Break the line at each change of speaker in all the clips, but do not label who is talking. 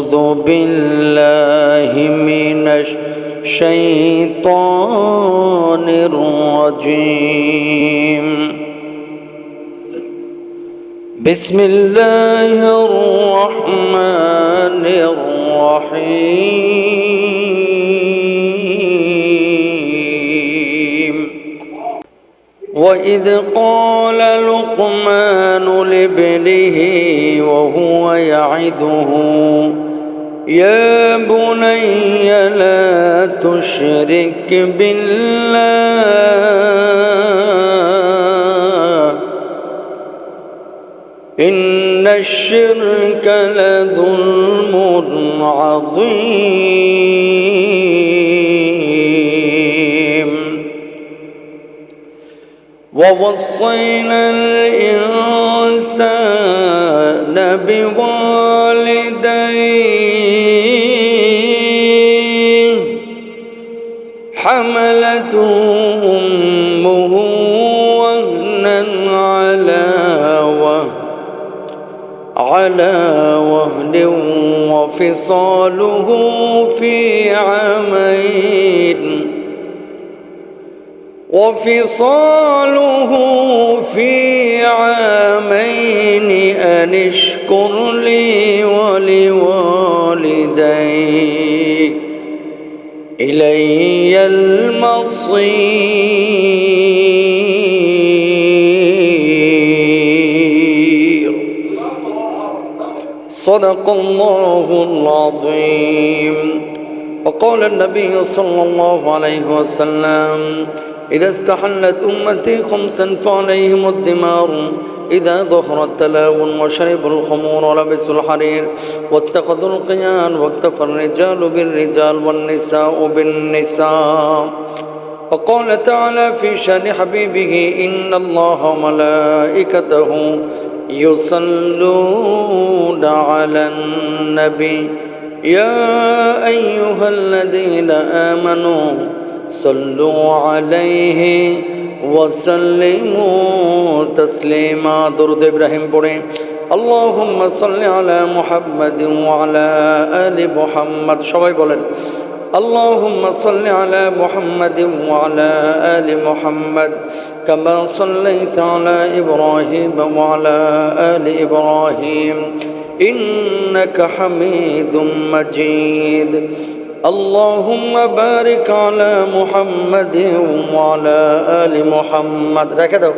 أعوذ بالله من الشيطان الرجيم بسم الله الرحمن الرحيم وإذ قال لقمان لابنه وهو يعظه يا بني لا تشرك بالله إن الشرك لظلم عظيم ووصينا الإنسان بوالديه حملته أمه وهنا على وهن وفصاله في عامين أن اشكر لي ولوالديك إلي المصير صدق الله العظيم وقال النبي صلى الله عليه وسلم إذا استحلت أمتي خمسا فعليهم الدمار إذا ظهر التلاون وشربوا الخمور ولبسوا الحرير واتخذوا القيان واكتفى الرجال بالرجال والنساء بالنساء وقال تعالى في شأن حبيبه إن الله وملائكته يصلون على النبي يا أيها الذين آمنوا صلوا عليه وسلموا تسليما درود إبراهيم পড়ে اللهم صل على محمد وعلى آل محمد সবাই বলেন اللهم صل على محمد وعلى آل محمد كما صليت على إبراهيم وعلى آل إبراهيم إنك حميد مجيد اللهم بارك على محمد وعلى آل محمد রেখে দাও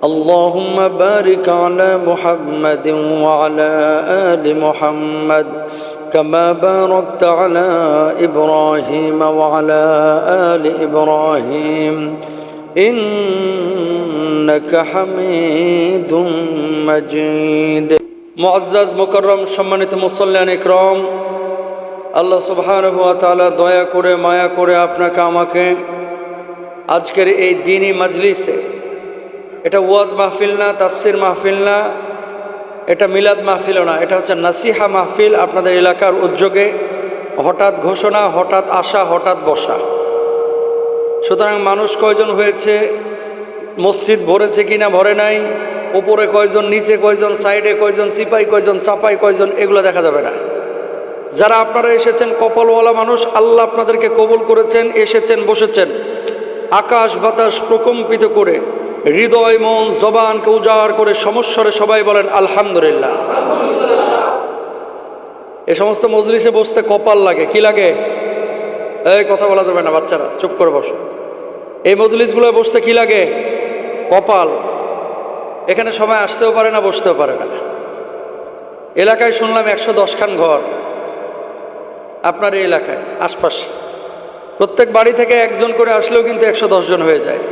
اللهم بارك على محمد وعلى آل محمد كما باركت على إبراهيم وعلى آل إبراهيم إنك حميد مجيد মুআজ্জাজ মুকাররম সম্মানিত মুসল্লিয়ান ইকরাম আল্লাহ সুবহানাহু ওয়া তাআলা দয়া করে মায়া করে আপনাকে আমাকে আজকের এই দ্বীনি মাজলিসে এটা ওয়াজ মাহফিল না তাফসির মাহফিল না এটা মিলাদ মাহফিলও না এটা হচ্ছে নাসিহা মাহফিল আপনাদের এলাকার উদ্যোগে হঠাৎ ঘোষণা হঠাৎ আসা হঠাৎ বসা সুতরাং মানুষ কয়জন হয়েছে মসজিদ ভরেছে কিনা ভরে নাই উপরে কয়জন নিচে কয়জন সাইডে কয়জন সিপাই কয়জন চাপাই কয়জন এগুলো দেখা যাবে না যারা আপনারা এসেছেন কপালওয়ালা মানুষ আল্লাহ আপনাদেরকে কবুল করেছেন এসেছেন বসেছেন আকাশ বাতাস প্রকম্পিত করে হৃদয় মন জবানকে উজাড় করে সমস্বরে সবাই বলেন আলহামদুলিল্লাহ এই সমস্ত মজলিসে বসতে কপাল লাগে কি লাগে এই কথা বলা যাবে না বাচ্চারা চুপ করে বসো এই মজলিসগুলো বসতে কি লাগে কপাল এখানে সবাই আসতেও পারে না বসতেও পারে না এলাকায় শুনলাম 110 খান ঘর আপনার এই এলাকায় আশপাশে প্রত্যেক বাড়ি থেকে একজন করে আসলেও কিন্তু 110 জন হয়ে যায়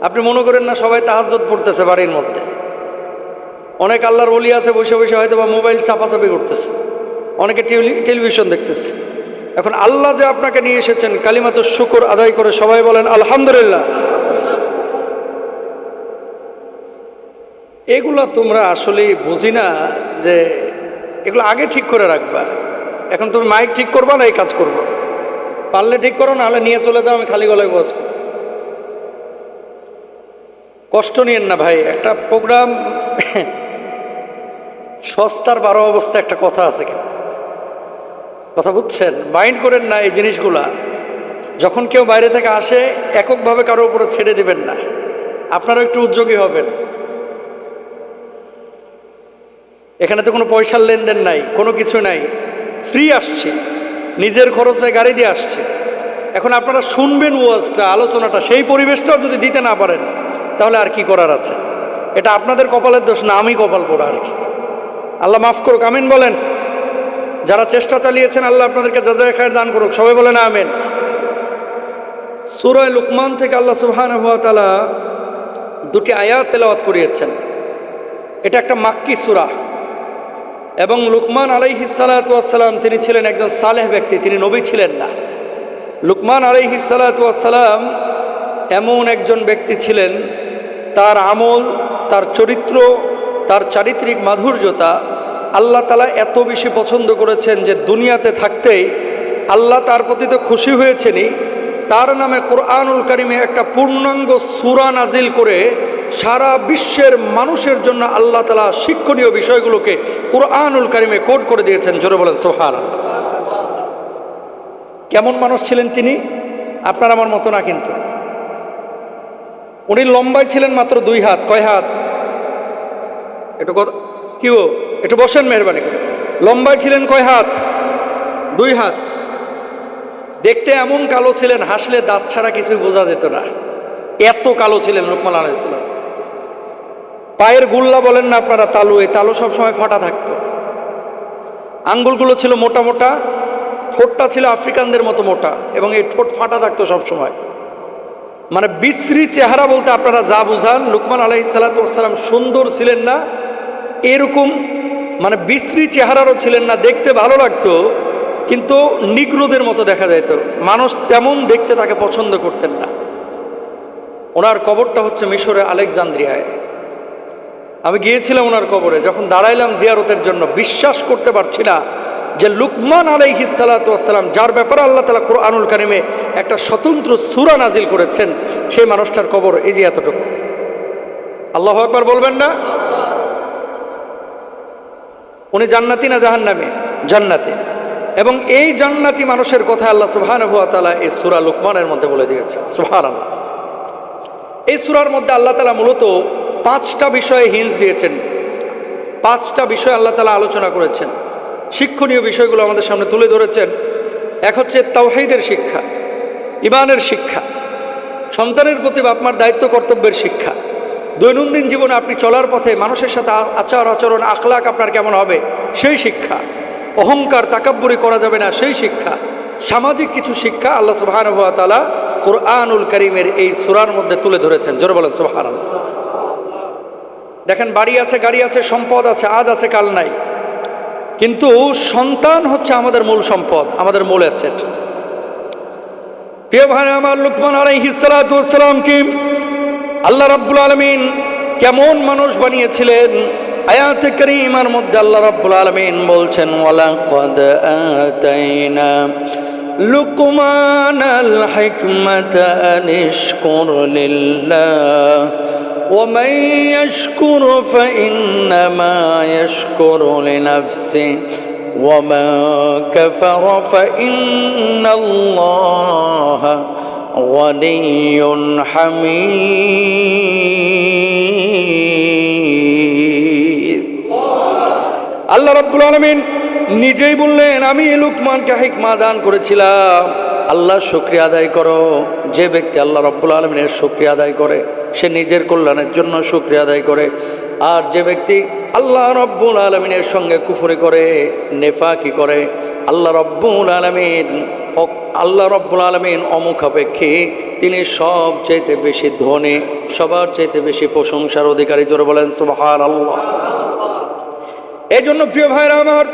আপনি মনে করেন না সবাই তাহাজ্জুদ পড়তেছে বাড়ির মধ্যে অনেক আল্লাহর ওলি আছে বসে বসে হয়তো বা মোবাইল চাপাচাপি করতেছে অনেকে টেলিভিশন দেখতেছে এখন আল্লাহ যে আপনাকে নিয়ে এসেছেন কালিমাতুশ শুকর আদায় করে সবাই বলেন আলহামদুলিল্লাহ এগুলা তোমরা আসলে বুঝি না যে এগুলো আগে ঠিক করে রাখবা এখন তুমি মাইক ঠিক করবা না এই কাজ করবো পারলে ঠিক করো না হলে নিয়ে চলে যাও আমি খালি গলায় ওয়াজ করব কষ্ট নিয়েন না ভাই একটা প্রোগ্রাম সস্তার 12 অবস্থা একটা কথা আছে, কিন্তু কথা বুঝছেন? মাইন্ড করেন না এই জিনিসগুলা। যখন কেউ বাইরে থেকে আসে এককভাবে কারোর উপরে ছেড়ে দিবেন না, আপনারা একটু উদ্যোগী হবেন। এখানে তো কোনো পয়সার লেনদেন নাই, কোনো কিছু নাই, ফ্রি আসছে, নিজের খরচে গাড়ি দিয়ে আসছে। এখন আপনারা শুনবেন ওয়াজটা, আলোচনাটা, সেই পরিবেশটাও যদি দিতে না পারেন তাহলে আর কি করার আছে? এটা আপনাদের কপালের দোষ না, আমি কপাল পোড়া আর কি। আল্লাহ মাফ করুক, আমিন বলেন। যারা চেষ্টা চালিয়েছেন আল্লাহ আপনাদেরকে জাযায়ে খায়ের দান করুক, সবাই বলেন আমিন। সূরা লুকমান থেকে আল্লাহ সুবহানাহু ওয়া তাআলা 2টি আয়াত তেলাওয়াত করিয়েছেন। এটা একটা মাক্কি সূরা, এবং লুকমান আলাইহিস সালাতু ওয়াস সালাম তিনি ছিলেন একজন সালেহ ব্যক্তি, তিনি নবী ছিলেন না। লুকমান আলাইহিস সালাতু ওয়াস সালাম এমন একজন ব্যক্তি ছিলেন, তার আমল, তার চরিত্র, তার চারিত্রিক মাধুর্যতা আল্লাহ তাআলা এত বেশি পছন্দ করেছেন যে দুনিয়াতে থাকতেই আল্লাহ তার প্রতি তো খুশি হয়েছেনই, তার নামে কোরআনুল কারিমে একটা পূর্ণাঙ্গ সূরা নাজিল করে সারা বিশ্বের মানুষের জন্য আল্লাহ তাআলা শিক্ষণীয় বিষয়গুলোকে কোরআনুল কারিমে কোড করে দিয়েছেন। জোরে বলেন সুবহানাল্লাহ। কেমন মানুষ ছিলেন তিনি? আপনার আমার মতো না, কিন্তু উনি লম্বায় ছিলেন মাত্র 2 হাত। কয় হাত? একটু কি একটু বসেন মেহরবানি করে। লম্বায় ছিলেন কয় হাত? 2 হাত। দেখতে এমন কালো ছিলেন, হাসলে দাঁত ছাড়া কিছুই বোঝা যেত না, এত কালো ছিলেন লুকমান আলাইহিস সালাম। পায়ের গুল্লা বলেন না আপনারা, তালু, এই তালু সবসময় ফাটা থাকতো। আঙ্গুলগুলো ছিল মোটা মোটা, ঠোঁটটা ছিল আফ্রিকানদের মতো মোটা, এবং এই ঠোঁট ফাটা থাকতো সবসময়। মানে বিশ্রী চেহারা বলতে আপনারা যা বুঝান, লুকমান আলাইহিস সালাতু ওয়াস সালাম সুন্দর ছিলেন না, এরকম মানে বিশ্রী চেহারারও ছিলেন না, দেখতে ভালো লাগতো, কিন্তু নিগ্রোদের মতো দেখা যেত। মানুষ তেমন দেখতে তাকে পছন্দ করতেন না। ওনার কবরটা হচ্ছে মিশরে আলেকজান্দ্রিয়ায়। আমি গিয়েছিলাম ওনার কবরে, যখন দাঁড়াইলাম জিয়ারতের জন্য, বিশ্বাস করতে পারছি না যে লুকমান আলাইহিস সালাতু ওয়াস সালাম, যার ব্যাপারে আল্লাহ তাআলা কোরআনুল কারিমে একটা স্বতন্ত্র সূরা নাজিল করেছেন, সেই মানুষটার কবর এই যে এতটুকু। আল্লাহু আকবার বলবেন না? উনি জান্নাতি না জাহান্নামী? জান্নাতি। এবং এই জান্নাতি মানুষের কথা আল্লাহ সুবহানাহু ওয়া তাআলা এই সূরা লুকমানের মধ্যে বলে দিয়েছেন। সুবহানাল্লাহ। এই সূরার মধ্যে আল্লাহ তাআলা মূলত 5টা বিষয়ে হিন্স দিয়েছেন। 5টা বিষয় আল্লাহ তাআলা আলোচনা করেছেন, শিক্ষণীয় বিষয়গুলো আমাদের সামনে তুলে ধরেছেন। এক হচ্ছে তাওহীদের শিক্ষা, ঈমানের শিক্ষা, সন্তানের প্রতি বাপ মার দায়িত্ব কর্তব্যের শিক্ষা, দৈনন্দিন জীবনে আপনি চলার পথে মানুষের সাথে আচার আচরণ আখলাক আপনার কেমন হবে সেই শিক্ষা, অহংকার তাকাব্বুরি করা যাবে না সেই শিক্ষা, সামাজিক কিছু শিক্ষা আল্লাহ সুবহানাহু ওয়া তাআলা কোরআনুল কারীমের এই সূরার মধ্যে তুলে ধরেছেন। জোরে বলেন সুবহানাল্লাহ। দেখেন, বাড়ি আছে, গাড়ি আছে, সম্পদ আছে, আজ আছে কাল নাই, কিন্তু সন্তান হচ্ছে আমাদের মূল সম্পদ, আমাদের মূল অ্যাসেট। প্রিয় ভাই আমার, লুকমান আলাইহিস সালাতু ওয়াস সালামকে আল্লাহ রাব্বুল আলামিন কেমন মানুষ বানিয়েছিলেন, আয়াতে কারীমার মধ্যে আল্লাহ রাব্বুল আলামিন বলছেন, ওয়ালাকাদ আতাইনা লুকমানাল হিকমাতা আনিশকুর লিল্লাহ ওয়া মান ইয়াশকুর ফাইন্নামা ইয়াশকুরু লিনাফসিহি ওয়া মান কাফারা ফাইন্নাল্লাহা গনিয়্যুন হামিদ। আল্লাহ রাব্বুল আলামিন নিজেই বললেন, আমি লুকমানকে হিকমা দান করেছিলাম। আল্লাহ শুকরিয়া আদায় করো। যে ব্যক্তি আল্লাহ রাব্বুল আলামিনের শুকরিয়া আদায় করে সে নিজের কল্যাণের জন্য শুকরিয়া আদায় করে, আর যে ব্যক্তি আল্লাহ রাব্বুল আলামিনের সঙ্গে কুফরি করে, নেফাকি করে, আল্লাহ রাব্বুল আলামিন অমুখাপেক্ষী, তিনি সবচাইতে বেশি ধনী, সবার চাইতে বেশি প্রশংসার অধিকারী। জোরে বলেন সুবহানাল্লাহ। এই জন্য প্রিয় ভাইরা আমার,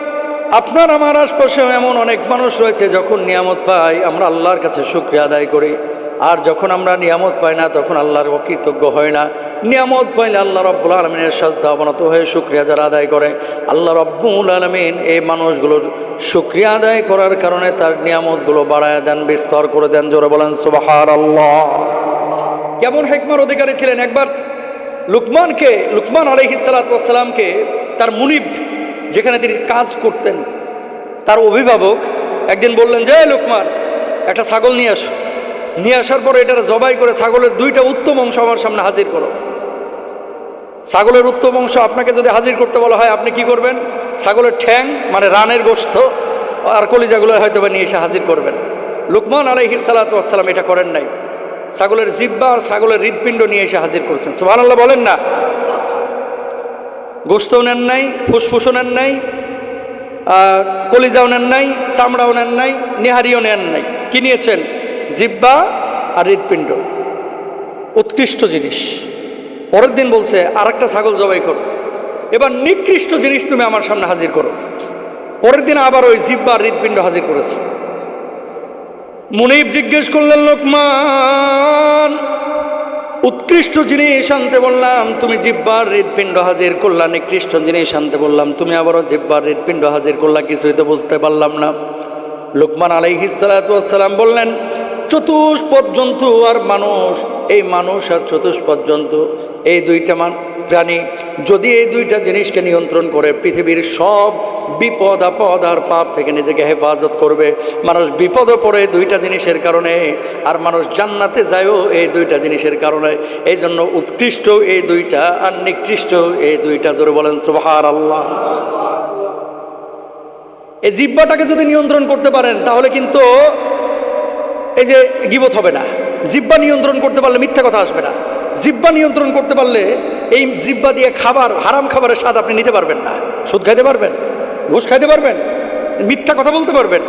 আপনার আমার আশপাশে এমন অনেক মানুষ রয়েছে, যখন নিয়ামত পাই আমরা আল্লাহর কাছে শুকরিয়া আদায় করি, আর যখন আমরা নিয়ামত পাই না তখন আল্লাহর অকৃতজ্ঞ হয় না। নিয়ামত পাইলে আল্লাহ রাব্বুল আলামিনের সাজদা অবনত হয়ে শুকরিয়া যারা আদায় করে, আল্লাহ রাব্বুল আলামিন এই মানুষগুলোর শুকরিয়া আদায় করার কারণে তার নিয়ামতগুলো বাড়ায় দেন, বিস্তার করে দেন। জোরে বলেন সুবহানাল্লাহ। কেমন হিকমার অধিকারী ছিলেন! একবার লুকমান আলাইহিস সালাতু ওয়াস সালামকে তার মুনিব যেখানে তিনি কাজ করতেন। তার অভিভাবক একদিন বললেন যে লোকমান, একটা ছাগল নিয়ে আসো। নিয়ে আসার পরে এটা জবাই করে ছাগলের 2টা উত্তম অংশ আমার সামনে হাজির করো। ছাগলের উত্তম অংশ আপনাকে যদি হাজির করতে বলা হয়, আপনি কি করবেন? ছাগলের ঠ্যাং মানে রানের গোশত আর কলিজাগুলো হয়তো বা নিয়ে এসে হাজির করবেন। লুকমান আলাইহিস সালাতু ওয়াস সালাম এটা করেন নাই। ছাগলের জিহ্বা আর ছাগলের হৃৎপিণ্ড নিয়ে এসে হাজির করেছেন। সুবহানাল্লাহ বলেন না। গোশতও নেন নাই, ফুসফুসও নেন নাই, কলিজাও নেন নাই, চামড়াও নেন নাই, নেহারিও নেন নাই। কি নিয়েছেন? জিহ্বা আর হৃৎপিণ্ড, উৎকৃষ্ট জিনিস। পরের দিন বলছে আর একটা ছাগল জবাই করো, এবার নিকৃষ্ট জিনিস তুমি আমার সামনে হাজির করো। পরের দিন আবার ওই জিহ্বা আর হৃৎপিণ্ড হাজির করেছে। মুনিব জিজ্ঞেস করলেন, লোকমান, উৎকৃষ্ট জিনিস আনতে বললাম, তুমি জিহ্বার হৃৎপিণ্ড হাজির করলা। নিকৃষ্ট জিনিস আনতে বললাম, তুমি আবারও জিহ্বার হৃৎপিণ্ড হাজির করলা। কিছুই তো বুঝতে পারলাম না। লুকমান আলাইহিস সালাতু ওয়াস সালাম বললেন, চতুষ্পদ জন্তু আর মানুষ, এই মানুষ আর চতুষ্পদ জন্তু, এই 2টা প্রাণী যদি এই 2টা জিনিসকে নিয়ন্ত্রণ করে, পৃথিবীর সব বিপদ আপদ আর পাপ থেকে নিজেকে হেফাজত করবে। মানুষ বিপদে পড়ে 2টা জিনিসের কারণে, আর মানুষ জান্নাতে যায়ও এই 2টা জিনিসের কারণে। এই জন্য উৎকৃষ্ট এই 2টা আর নিকৃষ্ট এই 2টা। জোরে বলেন সুবহানাল্লাহ। এই জিহ্বাটাকে যদি নিয়ন্ত্রণ করতে পারেন, তাহলে কিন্তু এই যে গীবত হবে না। জিহ্বা নিয়ন্ত্রণ করতে পারলে মিথ্যা কথা আসবে না। জিহ্বা নিয়ন্ত্রণ করতে পারলে এই জিহ্বা দিয়ে খাবার, হারাম খাবারের স্বাদ আপনি নিতে পারবেন না। সুদ খাইতে পারবেন? ঘুষ খাইতে পারবেন? মিথ্যা কথা বলতে পারবেন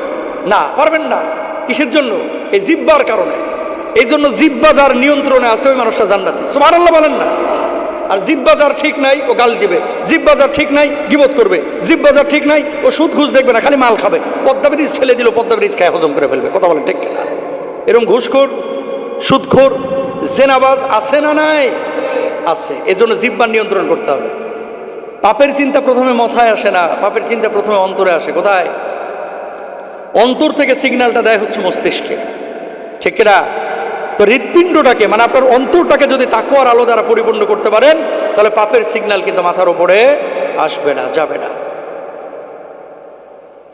না? পারবেন না। কিসের জন্য? এই জিহ্বার কারণে। এই জন্য জিহ্বা যার নিয়ন্ত্রণে আছে ওই মানুষটা জান্নাতি। সুবহানাল্লাহ বলেন না। আর জিহ্বা যার ঠিক নাই ও গাল দিবে, জিহ্বা যার ঠিক নাই গীবত করবে, জিহ্বা যার ঠিক নাই ও সুদ ঘুষ দেখবে না, খালি মাল খাবে। পদ্মা ব্রিজ ছেলে দিল, পদ্মা ব্রিজ খায় হজম করে ফেলবে। কথা বলেন ঠিক না? এরকম ঘুষখোর, সুদখোর, জেনাবাজ আছে না নাই? আছে। এজন্য জিহ্বার নিয়ন্ত্রণ করতে হবে। পাপের চিন্তা প্রথমে মাথায় আসে না, পাপের চিন্তা প্রথমে অন্তরে আসে। কোথায়? অন্তর থেকে সিগন্যালটা দেয় হচ্ছে মস্তিষ্কে। ঠিক না? তো হৃৎপিণ্ডটাকে মানে আপনার অন্তরটাকে যদি তাকওয়ার আলো দ্বারা পরিপূর্ণ করতে পারেন, তাহলে পাপের সিগন্যাল কিন্তু মাথার উপরে আসবে না, যাবে না।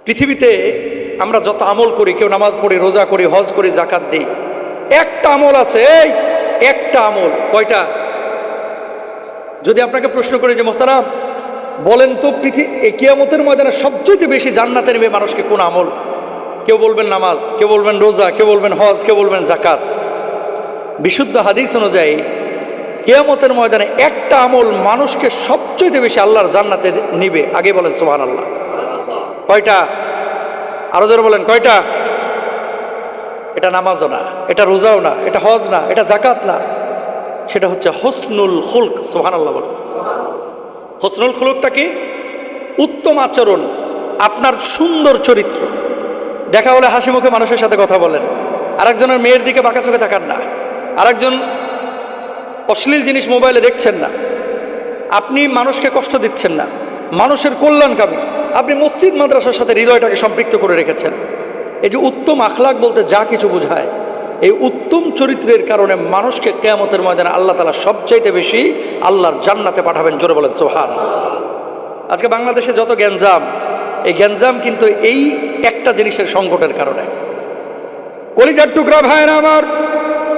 পৃথিবীতে আমরা যত আমল করি, কেউ নামাজ পড়ি, রোজা করি, হজ করি, জাকাত দিই, একটা আমল আছে, এই একটা আমল। কয়টা? যদি আপনাকে প্রশ্ন করি যে মোহতারাম বলেন তো, কিয়ামতের ময়দানে সবচেয়ে বেশি জান্নাতে নেবে মানুষকে কোন আমল? কেউ বলবেন নামাজ, কেউ বলবেন রোজা, কেউ বলবেন হজ, কেউ বলবেন জাকাত। বিশুদ্ধ হাদিস অনুযায়ী কিয়ামতের ময়দানে একটা আমল মানুষকে সবচেয়ে বেশি আল্লাহর জান্নাতে নিবে। আগে বলেন সুবহানাল্লাহ। কয়টা? আরো জোরে বলেন কয়টা? এটা নামাজও না, এটা রোজাও না, এটা হজ না, এটা জাকাত না, সেটা হচ্ছে হুসনুল খুলক। সুবহানাল্লাহ বলেন। হুসনুল খুলকটা কি? উত্তম আচরণ, আপনার সুন্দর চরিত্র। দেখা হলে হাসি মুখে মানুষের সাথে কথা বলেন, আরেকজনের মেয়ের দিকে বাঁকা চোখে তাকান না, আরেকজন অশ্লীল জিনিস মোবাইলে দেখছেন না, আপনি মানুষকে কষ্ট দিচ্ছেন না, মানুষের কল্যাণকামী, আপনি মসজিদ মাদ্রাসার সাথে হৃদয়টাকে সম্পৃক্ত করে রেখেছেন। এই যে উত্তম আখলাক বলতে যা কিছু বোঝায়, এই উত্তম চরিত্রের কারণে মানুষকে কিয়ামতের ময়দানে আল্লাহ তাআলা সবচাইতে বেশি আল্লাহর জান্নাতে পাঠাবেন। জোরে বলেন সুবহানাল্লাহ। আজকে বাংলাদেশে যত গ্যাঞ্জাম, এই গ্যাঞ্জাম কিন্তু এই একটা জিনিসের সংকটের কারণে। কলিজার টুকরা ভাইরা আমার,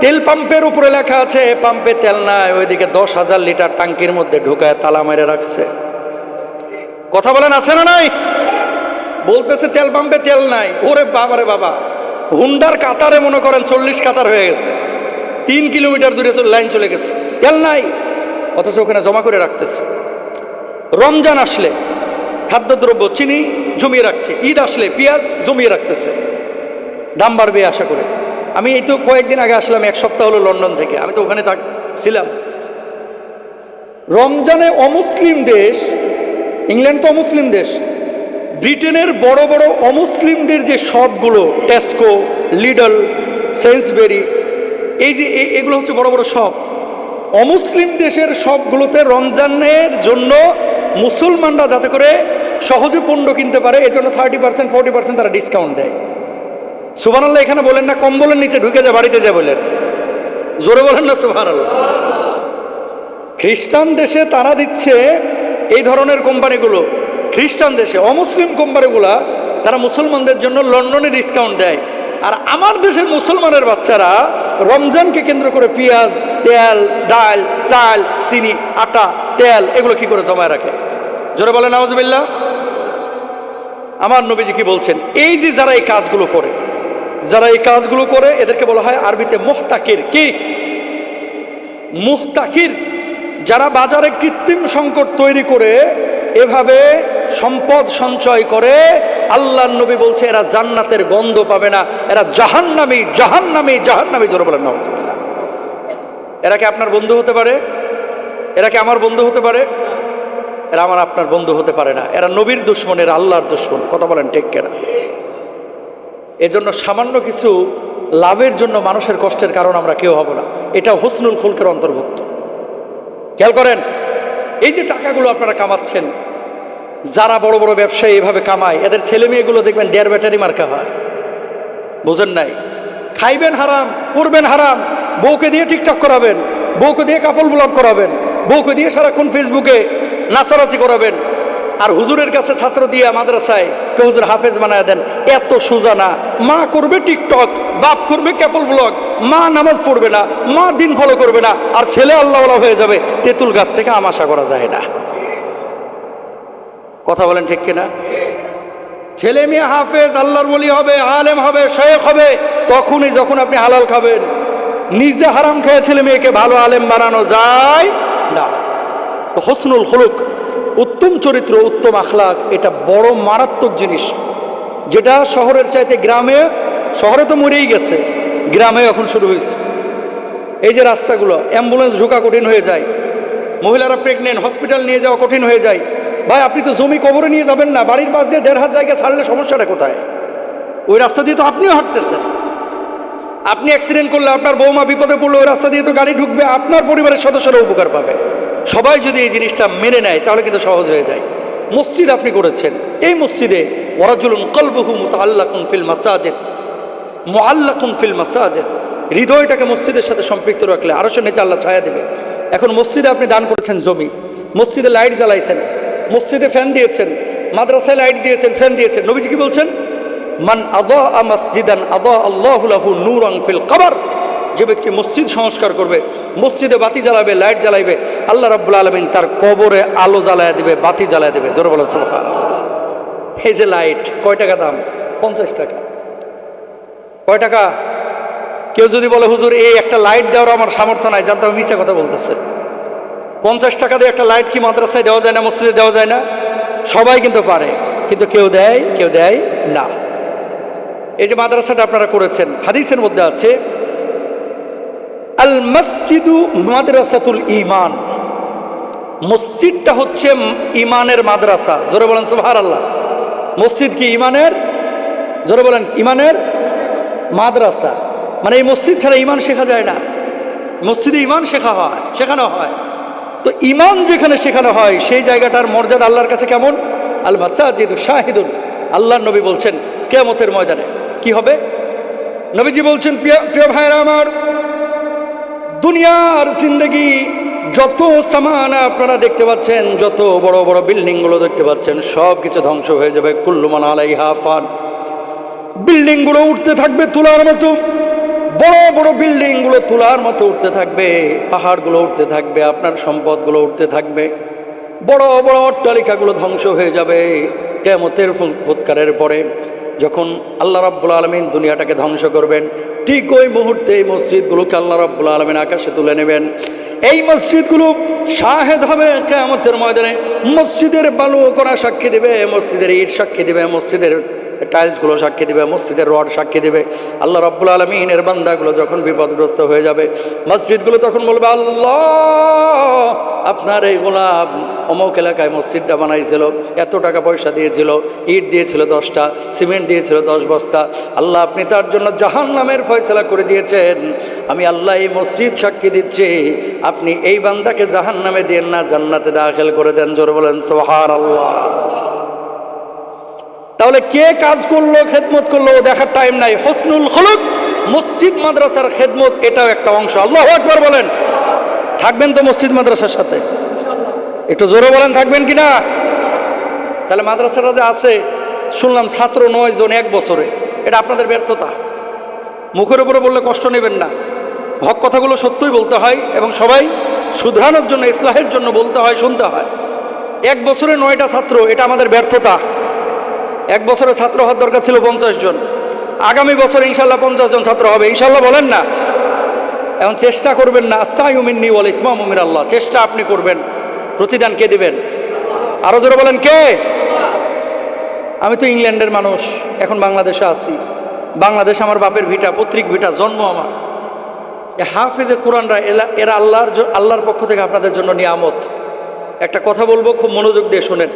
তেল পাম্পের উপরে লেখা আছে পাম্পে তেল নাই, ওইদিকে 10,000 লিটার টাঙ্কির মধ্যে ঢুকায় তালা মেরে রাখছে। কথা বলেন আছে না নাই? বলতেছে তেল পাম্পে তেল নাই। ওরে বাবা রে বাবা, হুন্ডার কাতারে মনে করেন 40 কাতার হয়ে গেছে, 3 কিলোমিটার দূরে লাইন চলে গেছে, তেল নাই, অথচ ওখানে জমা করে রাখতেছে। রমজান আসলে খাদ্যদ্রব্য চিনি জমিয়ে রাখছে, ঈদ আসলে পেঁয়াজ জমিয়ে রাখতেছে, দাম বাড়বে আশা করে। আমি এই তো কয়েকদিন আগে আসলাম, 1 সপ্তাহ হলো লন্ডন থেকে, আমি তো ওখানে ছিলাম। রমজানে অমুসলিম দেশ, ইংল্যান্ড তো অমুসলিম দেশ, ব্রিটেনের বড় বড় অমুসলিমদের যে শপগুলো, টেস্কো, লিডল, সেন্সবেরি, এই যে এগুলো হচ্ছে বড় বড় শপ, অমুসলিম দেশের শপগুলোতে রমজানের জন্য মুসলমানরা যাতে করে সহজে পণ্য কিনতে পারে, এই জন্য 30% 40% তারা ডিসকাউন্ট দেয়। সুবহানাল্লাহ এখানে বলেন না, কম্বলের নিচে ঢুকে যা বাড়িতে যা বলেন, জোরে বলেন না সুবহানাল্লাহ। খ্রিস্টান দেশে তারা দিচ্ছে এই ধরনের কোম্পানিগুলো খ্রিস্টান দেশে অমুসলিম কোম্পানিগুলা তারা মুসলমানদের জন্য লন্ডনে ডিসকাউন্ট দেয়, আর আমার দেশের মুসলমানের বাচ্চারা রমজানকে কেন্দ্র করে পেঁয়াজ, তেল, ডাল, চাল, চিনি, আটা, তেল এগুলো কি করে জমায় রাখে? জোরে বলেন নাউজুবিল্লাহ। আমার নবীজি কি বলছেন? এই যে যারা এই কাজগুলো করে, যারা এই কাজগুলো করে এদেরকে বলা হয় আরবিতে মুহতাকির। কি? মুহতাকির। যারা বাজারে কৃত্রিম সংকট তৈরি করে এভাবে সম্পদ সঞ্চয় করে, আল্লাহর নবী বলছে এরা জান্নাতের গন্ধ পাবে না, এরা জাহান্নামী, জাহান্নামী, জাহান্নামী। জোরে বলেন নাউজুবিল্লাহ। এরা কি আপনার বন্ধু হতে পারে? এরা কি আমার বন্ধু হতে পারে? এরা আমার আপনার বন্ধু হতে পারে না। এরা নবীর দুশমন, এরা আল্লাহর দুশমন। কথা বলেন ঠিক কিনা? এজন্য সামান্য কিছু লাভের জন্য মানুষের কষ্টের কারণ আমরা কেউ হব না। এটা হুসনুল খুলকের অন্তর্ভুক্ত। খেয়াল করেন, এই যে টাকাগুলো আপনারা কামাচ্ছেন, যারা বড় বড় ব্যবসায়ী এভাবে কামায়, এদের ছেলে মেয়েগুলো দেখবেন 1.5 ব্যাটারি মার্কা হয়। বুঝেন নাই? খাইবেন হারাম, পড়বেন হারাম, বউকে দিয়ে টিকটক করাবেন, বউকে দিয়ে কাপল ব্লগ করাবেন, বউকে দিয়ে সারাক্ষণ ফেসবুকে নাচানাচি করাবেন, আর হুজুরের কাছে ছাত্র দিয়ে মাদ্রাসায় কে হুজুর হাফেজ বানায় দেন। এত সোজা না। মা করবে টিকটক, বাপ করবে কাপল ব্লগ, মা নামাজ পড়বে না, মা দিন ফলো করবে না, আর ছেলে আল্লাহওয়ালা হয়ে যাবে। তেঁতুল গাছ থেকে আম আশা করা যায় না। কথা বলেন ঠিক কিনা? ছেলে মেয়ে হাফেজ, আল্লাহর ওলি হবে, আলেম হবে, শেখ হবে তখনই যখন আপনি হালাল খাবেন। নিজে হারাম খেয়ে ছেলে মেয়েকে ভালো আলেম বানানো যায় না। তো হসনুল খুলুক, উত্তম চরিত্র, উত্তম আখলাক, এটা বড় মারাত্মক জিনিস, যেটা শহরের চাইতে গ্রামে, শহরে তো মরেই গেছে, গ্রামে এখন শুরু হয়েছে। এই যে রাস্তাগুলো, অ্যাম্বুলেন্স ঢোকা কঠিন হয়ে যায়, মহিলারা প্রেগনেন্ট, হসপিটাল নিয়ে যাওয়া কঠিন হয়ে যায়। ভাই আপনি তো জমি কবরে নিয়ে যাবেন না, বাড়ির পাশ দিয়ে 1.5 হাত জায়গা ছাড়লে সমস্যাটা কোথায়? ওই রাস্তা দিয়ে তো আপনিও হাঁটতেছেন। আপনি অ্যাক্সিডেন্ট করলে, আপনার বৌমা বিপদে পড়লে ওই রাস্তা দিয়ে তো গাড়ি ঢুকবে, আপনার পরিবারের সদস্যরা উপকার পাবে। সবাই যদি এই জিনিসটা মেনে নেয় তাহলে কিন্তু সহজ হয়ে যায়। মসজিদ আপনি করেছেন, এই মসজিদে ওয়ারাজুলুন কলবুহু মুতাআল্লাকুন ফিল মাসাজিদ, মুআল্লাকুন ফিল মাসাজিদ, হৃদয়টাকে মসজিদের সাথে সম্পৃক্ত রাখলে আরশের নিচে আল্লাহ ছায়া দেবে। এখন মসজিদে আপনি দান করেছেন জমি, মসজিদে লাইট জ্বালাইছেন, মসজিদে ফ্যান দিয়েছেন, মাদ্রাসায় লাইট দিয়েছেন, ফ্যান দিয়েছেন। নবীজি কি বলছেন? মান আযা মসজিদান আযা আল্লাহু লাহু নূরান ফিল কবর। যে ব্যক্তি মসজিদ সংস্কার করবে, মসজিদে বাতি জ্বালাবে, লাইট জ্বালাইবে, আল্লাহ রাব্বুল আলামিন তার কবরে আলো জ্বালায় দেবে, বাতি জ্বালায় দেবে। জোরে বলেন সুবহানাল্লাহ। এই যে লাইট, কয় টাকা দাম? 50 টাকা। কয় টাকা? কেউ যদি বলে হুজুর এই একটা লাইট দেওয়ার আমার সামর্থ্য নাই, জানতে হবে মিথ্যা কথা বলতেছে। 50 টাকা দিয়ে একটা লাইট কি মাদ্রাসায় দেওয়া যায় না, মসজিদে দেওয়া যায় না? সবাই কিন্তু পারে, কিন্তু কেউ দেয়, কেউ দেয় না। এই যে মাদ্রাসাটা আপনারা করেছেন, হাদিসের মধ্যে আছে আল মসজিদু মাদ্রাসাতুল ঈমান। মসজিদটা হচ্ছে ঈমানের মাদ্রাসা। জোরে বলেন সুবহানাল্লাহ। মসজিদ কি ঈমানের? জোরে বলেন, ঈমানের মাদ্রাসা। মানে এই মসজিদ ছাড়া ঈমান শেখা যায় না, মসজিদে ঈমান শেখানো হয়। তো ঈমান যেখানে শেখানো হয় সেই জায়গাটার মর্যাদা আল্লাহর কাছে কেমন? আল মাসাজিদু শাহিদুন। আল্লাহর নবী বলছেন কিয়ামতের ময়দানে কি হবে? নবীজি বলছেন, প্রিয় ভাইরা আমার, দুনিয়ার জিন্দেগি যত সামান আপনারা দেখতে পাচ্ছেন, যত বড় বড় বিল্ডিংগুলো দেখতে পাচ্ছেন, সব কিছু ধ্বংস হয়ে যাবে। কুল্লু মান আলাইহা ফান। বিল্ডিংগুলো উঠতে থাকবে তুলার মতো, বড় বড় বিল্ডিংগুলো তুলার মতো উঠতে থাকবে, পাহাড়গুলো উঠতে থাকবে, আপনার সম্পদগুলো উঠতে থাকবে, বড় বড় অট্টালিকাগুলো ধ্বংস হয়ে যাবে। কিয়ামতের ফুৎকারের পরে যখন আল্লাহ রাব্বুল আলামিন দুনিয়াটাকে ধ্বংস করবেন, ঠিক ওই মুহূর্তে এই মসজিদগুলোকে আল্লাহ রাব্বুল আলামিন আকাশে তুলে নেবেন। এই মসজিদগুলো শাহেদ হবে কিয়ামতের ময়দানে। মসজিদের বালু কণা সাক্ষী দিবে, মসজিদের ইট সাক্ষী দিবে, মসজিদের টাইলসগুলো সাক্ষী দিবে, মসজিদের রড সাক্ষী দিবে। আল্লাহ রাব্বুল আলামিনের বান্দাগুলো যখন বিপদগ্রস্ত হয়ে যাবে, মসজিদগুলো তখন বলবে, আল্লাহ আপনার এই গোলাম অমুক এলাকায় মসজিদটা বানাইছিল, এত টাকা পয়সা দিয়েছিল, ইট দিয়েছিল 10টা, সিমেন্ট দিয়েছিল 10 বস্তা, আল্লাহ আপনি তার জন্য জাহান্নামের ফয়সালা করে দিয়েছেন। আমি আল্লাহ এই মসজিদ সাক্ষী দিচ্ছি, আপনি এই বান্দাকে জাহান্নামে দেন না, জান্নাতে দাখিল করে দেন। জোরে বলেন সুবহানাল্লাহ। তাহলে কে কাজ করলো, খেদমত করলো দেখার টাইম নাই। হসনুল খুলুক, মসজিদ মাদ্রাসার খেদমত, এটাও একটা অংশ। আল্লাহু আকবার বলেন। থাকবেন তো মসজিদ মাদ্রাসার সাথে? একটু জোরে বলেন, থাকবেন কিনা? তাহলে মাদ্রাসাটা যে আছে শুনলাম ছাত্র 9 জন 1 বছরে, এটা আপনাদের ব্যর্থতা। মুখের উপরে বললে কষ্ট নেবেন না, হক কথাগুলো সত্যই বলতে হয় এবং সবাই শুধরানোর জন্য, ইসলাহের জন্য বলতে হয়, শুনতে হয়। 1 বছরে 9টা ছাত্র, এটা আমাদের ব্যর্থতা। 1 বছরে ছাত্র হওয়ার দরকার ছিল 50 জন, আগামী বছর ইনশাল্লাহ 50 জন ছাত্র হবে, ইনশাল্লাহ বলেন না। এখন চেষ্টা করবেন না, আসায়ু মিন্নি ওয়াল ইতমামু মিনাল্লাহ, চেষ্টা আপনি করবেন, প্রতিদান কে দিবেন? আরো জোরে বলেন কে? আমি তো ইংল্যান্ডের মানুষ, এখন বাংলাদেশে আছি। বাংলাদেশ আমার বাপের ভিটা, পৈতৃক ভিটা, জন্ম আমার। হাফিজে কোরআনরা এরা আল্লাহর পক্ষ থেকে আপনাদের জন্য নিয়ামত। একটা কথা বলবো, খুব মনোযোগ দিয়ে শোনেন।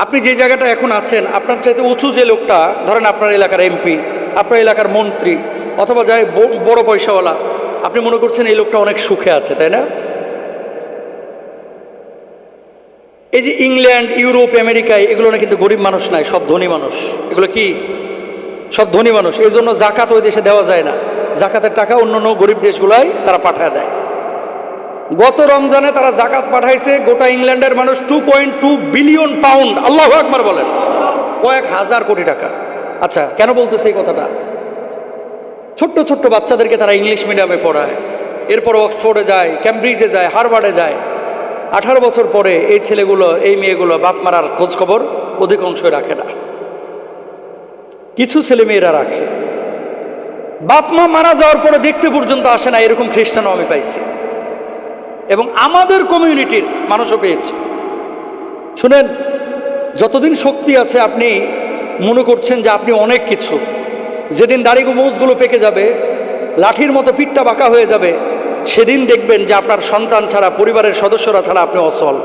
আপনি যে জায়গাটা এখন আছেন, আপনার চাইতে উঁচু যে লোকটা, ধরেন আপনার এলাকার এমপি, আপনার এলাকার মন্ত্রী, অথবা যাই বড় পয়সাওয়ালা, আপনি মনে করছেন এই লোকটা অনেক সুখে আছে, তাই না? এই যে ইংল্যান্ড, ইউরোপ, আমেরিকায়, এগুলো না কিন্তু গরিব মানুষ নাই, সব ধনী মানুষ। এগুলো কি? সব ধনী মানুষ। এই জন্য জাকাত ওই দেশে দেওয়া যায় না, জাকাতের টাকা অন্য গরিব দেশগুলাই তারা পাঠায় দেয়। গত রমজানে তারা জাকাত পাঠাইছে গোটা ইংল্যান্ডের মানুষ 2.2 বিলিয়ন পাউন্ড। আল্লাহু আকবার বলেন, কয়েক হাজার কোটি টাকা। আচ্ছা, কেন বলতেছে এই কথাটা? ছোট্ট ছোট্ট বাচ্চাদেরকে তারা ইংলিশ মিডিয়ামে পড়ায়, এরপর অক্সফোর্ডে যায়, ক্যামব্রিজে যায়, হার্ভার্ডে যায়। 18 বছর পরে এই ছেলেগুলো, এই মেয়েগুলো বাপ মারার খোঁজ খবর অধিকাংশই রাখে না। কিছু ছেলে মেয়েরা রাখে, বাপ মা মারা যাওয়ার পরে দেখতে পর্যন্ত আসে না, এরকম খ্রিস্টানও আমি পাইছি এবং আমাদের কমিউনিটির মানুষও পেয়েছি। শুনেন, যতদিন শক্তি আছে আপনি মনে করছেন যে আপনি অনেক কিছু, যেদিন দাড়ি গোমজগুলো পেকে যাবে, লাঠির মতো পিঠটা বাঁকা হয়ে যাবে, সেদিন দেখবেন যে আপনার সন্তান ছাড়া, পরিবারের সদস্যরা ছাড়া আপনি অচল।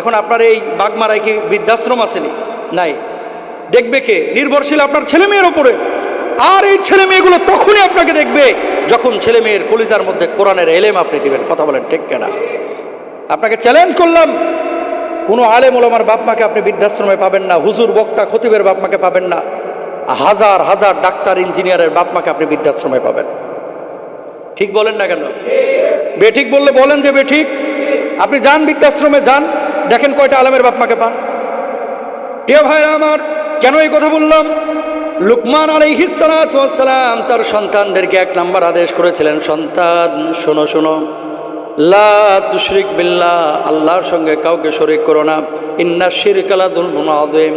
এখন আপনার এই বাগমারায় কি বৃদ্ধাশ্রম আসেনি? নাই। দেখবে কে? নির্ভরশীল আপনার ছেলে মেয়ের ওপরে। আর এই ছেলে মেয়েগুলো তখনই আপনাকে দেখবে যখন ছেলে মেয়ের কলিজার মধ্যে কোরআনের এলেম আপনি দিবেন। কথা বলেন ঠিক কিনা? আপনাকে চ্যালেঞ্জ করলাম, কোনো আলেম ওলামার বাপ মাকে আপনি বৃদ্ধাশ্রমে পাবেন না, হুজুর বক্তা খতিবের বাপ মাকে পাবেন না, হাজার হাজার ডাক্তার ইঞ্জিনিয়ারের বাপ মাকে আপনি বৃদ্ধাশ্রমে পাবেন। ঠিক বলেন না কেন? বেঠিক বললে বলেন যে বেঠিক। আপনি যান বৃদ্ধাশ্রমে, যান, দেখেন কয়টা আলেমের বাপ মাকে পান। প্রিয় ভাইরা আমার, কেন এই কথা বললাম? লুকমান আলাইহিস সালাতু ওয়াস সালাম তার সন্তানদেরকে 1 নম্বর আদেশ করেছিলেন, সন্তান শোনো শোনো, লা তুশরিক বিল্লাহ, আল্লাহর সঙ্গে কাউকে শরীক করো না। ইন্না শিরকা লাযুলমুন আযীম,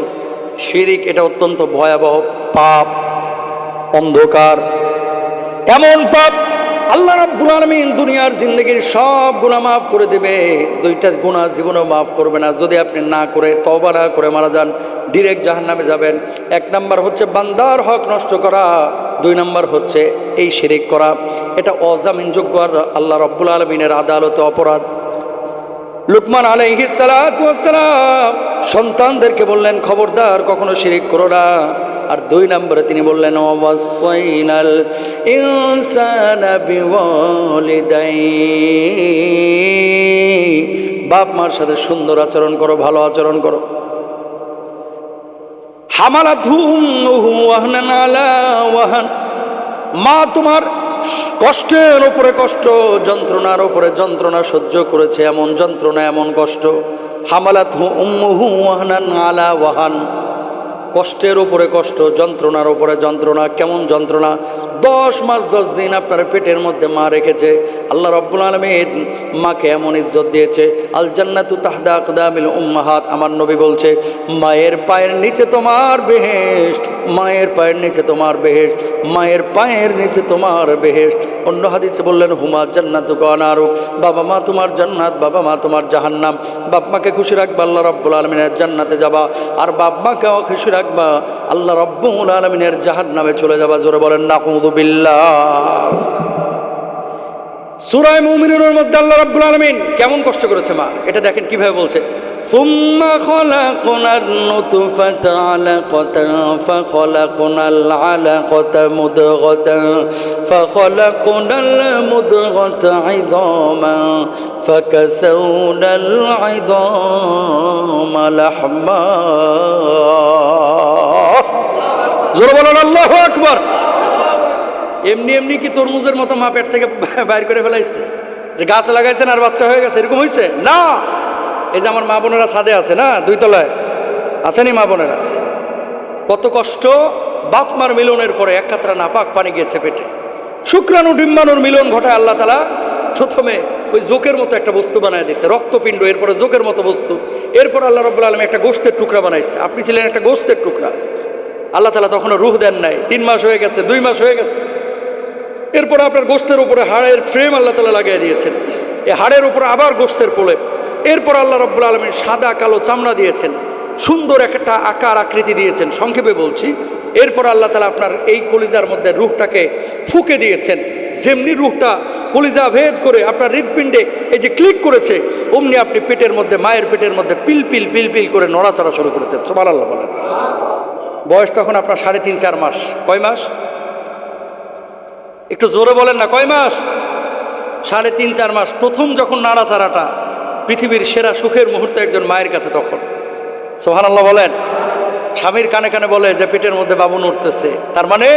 শিরিক এটা অত্যন্ত ভয়াবহ পাপ, অন্ধকার, এমন পাপ আল্লাহ রাব্বুল আলামিন দুনিয়ার জিন্দেগির সব গুনাহ মাফ করে দেবে, 2টা গুনাহ জীবনেও মাফ করবে না। যদি আপনি না করে, তওবা না করে মারা যান, ডিরেক্ট জাহান্নামে যাবেন। 1 নাম্বার হচ্ছে বান্দার হক নষ্ট করা, 2 নাম্বার হচ্ছে এই শিরিক করা। এটা অজামিনযোগ্য, আর আল্লাহ রাব্বুল আলামিনের আদালতে অপরাধ। লুকমান আলাইহিস সালাতু ওয়াস সালাম সন্তানদেরকে বললেন, খবরদার কখনো শিরিক করো না। আর 2 নম্বরে তিনি বললেন, ওয়াসাইনাল ইনসানা বিওয়ালিদাইহি, বাপ মার সাথে সুন্দর আচরণ করো, ভালো আচরণ করো। হামালাতহু উম্মুহু ওয়াহনান আলা ওয়াহান, মা তোমার কষ্টের উপরে কষ্ট, যন্ত্রণার উপরে যন্ত্রণা সহ্য করেছে, এমন যন্ত্রণা, এমন কষ্ট। হামালাতহু উম্মুহু ওয়াহনান আলা ওয়াহান, কষ্টের উপরে কষ্ট, যন্ত্রণার উপরে যন্ত্রণা। কেমন যন্ত্রণা? 10 মাস 10 দিন আপনার পেটের মধ্যে মা রেখেছে। আল্লাহ রাব্বুল আলামিন মাকে এমন ইজ্জত দিয়েছে, আল জান্নাতু তাহতা আকদামিল উম্মাহাত, আমার নবী বলছে, মায়ের পায়ের নিচে তোমার বেহেশত, মায়ের পায়ের নিচে তোমার বেহেশত, মায়ের পায়ের নিচে তোমার বেহেশত। অন্য হাদিসে বললেন, হুমা জান্নাতু কানারু, বাবা মা তোমার জান্নাত, বাবা মা তোমার জাহান্নাম। বাপ মাকে খুশি রাখবা, আল্লাহ রাব্বুল আলামিনের জান্নাতে যাবা, আর বাপ মাকেও খুশি রাখবা, আল্লাহ রাব্বুল আলামিনের জাহান্নামে চলে যাবা। জোরে বলেন নাউযু বিল্লাহ। সূরা মুমিনুনের মধ্যে আল্লাহ রাব্বুল আলামিন কেমন কষ্ট করেছে মা, এটা দেখেন কিভাবে বলছে, সুম্মা খলাকনান নুতফাতা আলাকাতান ফাখলাকনাল আলাকাতা মুদগাতান ফাখলাকনাল মুদগাতা ইযামান ফাকাসাউনাল ইযামা লাহমা। জোরে বলেন আল্লাহু আকবার। এমনি এমনি কি তরমুজের মতো মা পেট থেকে বাইর করে ফেলাইছে যে গাছ লাগাইছেন আর বাচ্চা হয়ে গেছে, এরকম হয়েছে না। এই যে আমার মা বোনেরা ছাদে আছে না, 2 তলায় আসেনি মা বোনেরা, কত কষ্ট, বাপ মার মিলনের পরে এক কাতরা নাপাক পানি গিয়েছে পেটে, শুক্রাণু ডিম্বাণুর মিলন ঘটায় আল্লাহ তাআলা প্রথমে ওই জোকের মতো একটা বস্তু বানায় দিয়েছে, রক্তপিণ্ড, এরপরে জোকের মতো বস্তু, এরপর আল্লাহ রাব্বুল আলামিন একটা গোশতের টুকরা বানাইছে। আপনি ছিলেন একটা গোশতের টুকরা, আল্লাহ তাআলা তখনও রূহ দেন নাই, 3 মাস হয়ে গেছে, 2 মাস হয়ে গেছে। এরপরে আপনার গোশতের উপরে হাড়ের ফ্রেম আল্লাহ তাআলা লাগিয়ে দিয়েছেন, এই হাড়ের উপরে আবার গোশতের প্রলেপ, এরপর আল্লাহ রাব্বুল আলামিন সাদা কালো চামড়া দিয়েছেন, সুন্দর একটা আকার আকৃতি দিয়েছেন, সংক্ষেপে বলছি। এরপর আল্লাহ তাআলা আপনার এই কলিজার মধ্যে রূহটাকে ফুঁকে দিয়েছেন, যেমনি রূহটা কলিজা ভেদ করে আপনার হৃৎপিণ্ডে এই যে ক্লিক করেছে, অমনি আপনি পেটের মধ্যে, মায়ের পেটের মধ্যে পিলপিল পিলপিল করে নড়াচড়া শুরু করেছেন। সুবহানাল্লাহ বলেন। বয়স তখন আপনার 3.5-4 মাস। কয় মাস? একটু জোরে বলেন না, কয় মাস? 3.5-4 মাস। প্রথম যখন নাড়াচাড়াটা, পৃথিবীর সেরা সুখের মুহূর্তে একজন মায়ের কাছে তখন। সুবহানাল্লাহ বলেন। স্বামীর কানে কানে বলে যে পেটের মধ্যে বাবু নড়তেছে, তার মানে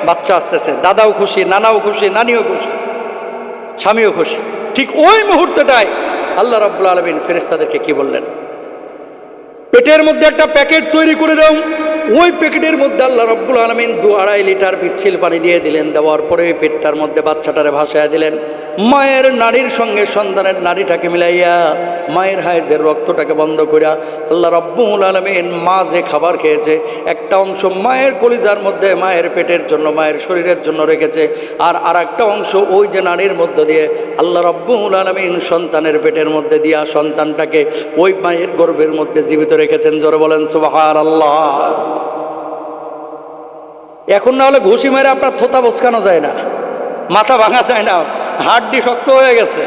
বাচ্চা আসতেছে, দাদাও খুশি, নানাও খুশি, নানিও খুশি, স্বামীও খুশি। ঠিক ওই মুহূর্তটাই আল্লাহ রাব্বুল আলামিন ফেরেশতাদেরকে কি বললেন? পেটের মধ্যে একটা প্যাকেট তৈরি করে দাও। ওই প্যাকেটের মধ্যে আল্লাহ রাব্বুল আলামিন 2-2.5 লিটার পিচ্ছিল পানি দিয়ে দিলেন। দেওয়ার পরে ওই পেটটার মধ্যে বাচ্চাটারে ভাসায় দিলেন। মায়ের নাড়ির সঙ্গে সন্তানের নাড়িটাকে মিলাইয়া, মায়ের হাইজের রক্তটাকে বন্ধ করিয়া আল্লাহ রাব্বুল আলামিন মা যে খাবার খেয়েছে একটা অংশ মায়ের কলিজার মধ্যে, মায়ের পেটের জন্য, মায়ের শরীরের জন্য রেখেছে, আর আরেকটা অংশ ওই যে নাড়ির মধ্য দিয়ে আল্লাহ রাব্বুল আলামিন সন্তানের পেটের মধ্যে দিয়া সন্তানটাকে ওই মায়ের গর্ভের মধ্যে জীবিত রেখেছেন। জোরে বলেন সুবহানাল্লাহ। এখন না হলে ঘুষি মেরে আপনার থোতা বসকানো যায় না, মাথা ভাঙা যায় না, হাড্ডি শক্ত হয়ে গেছে।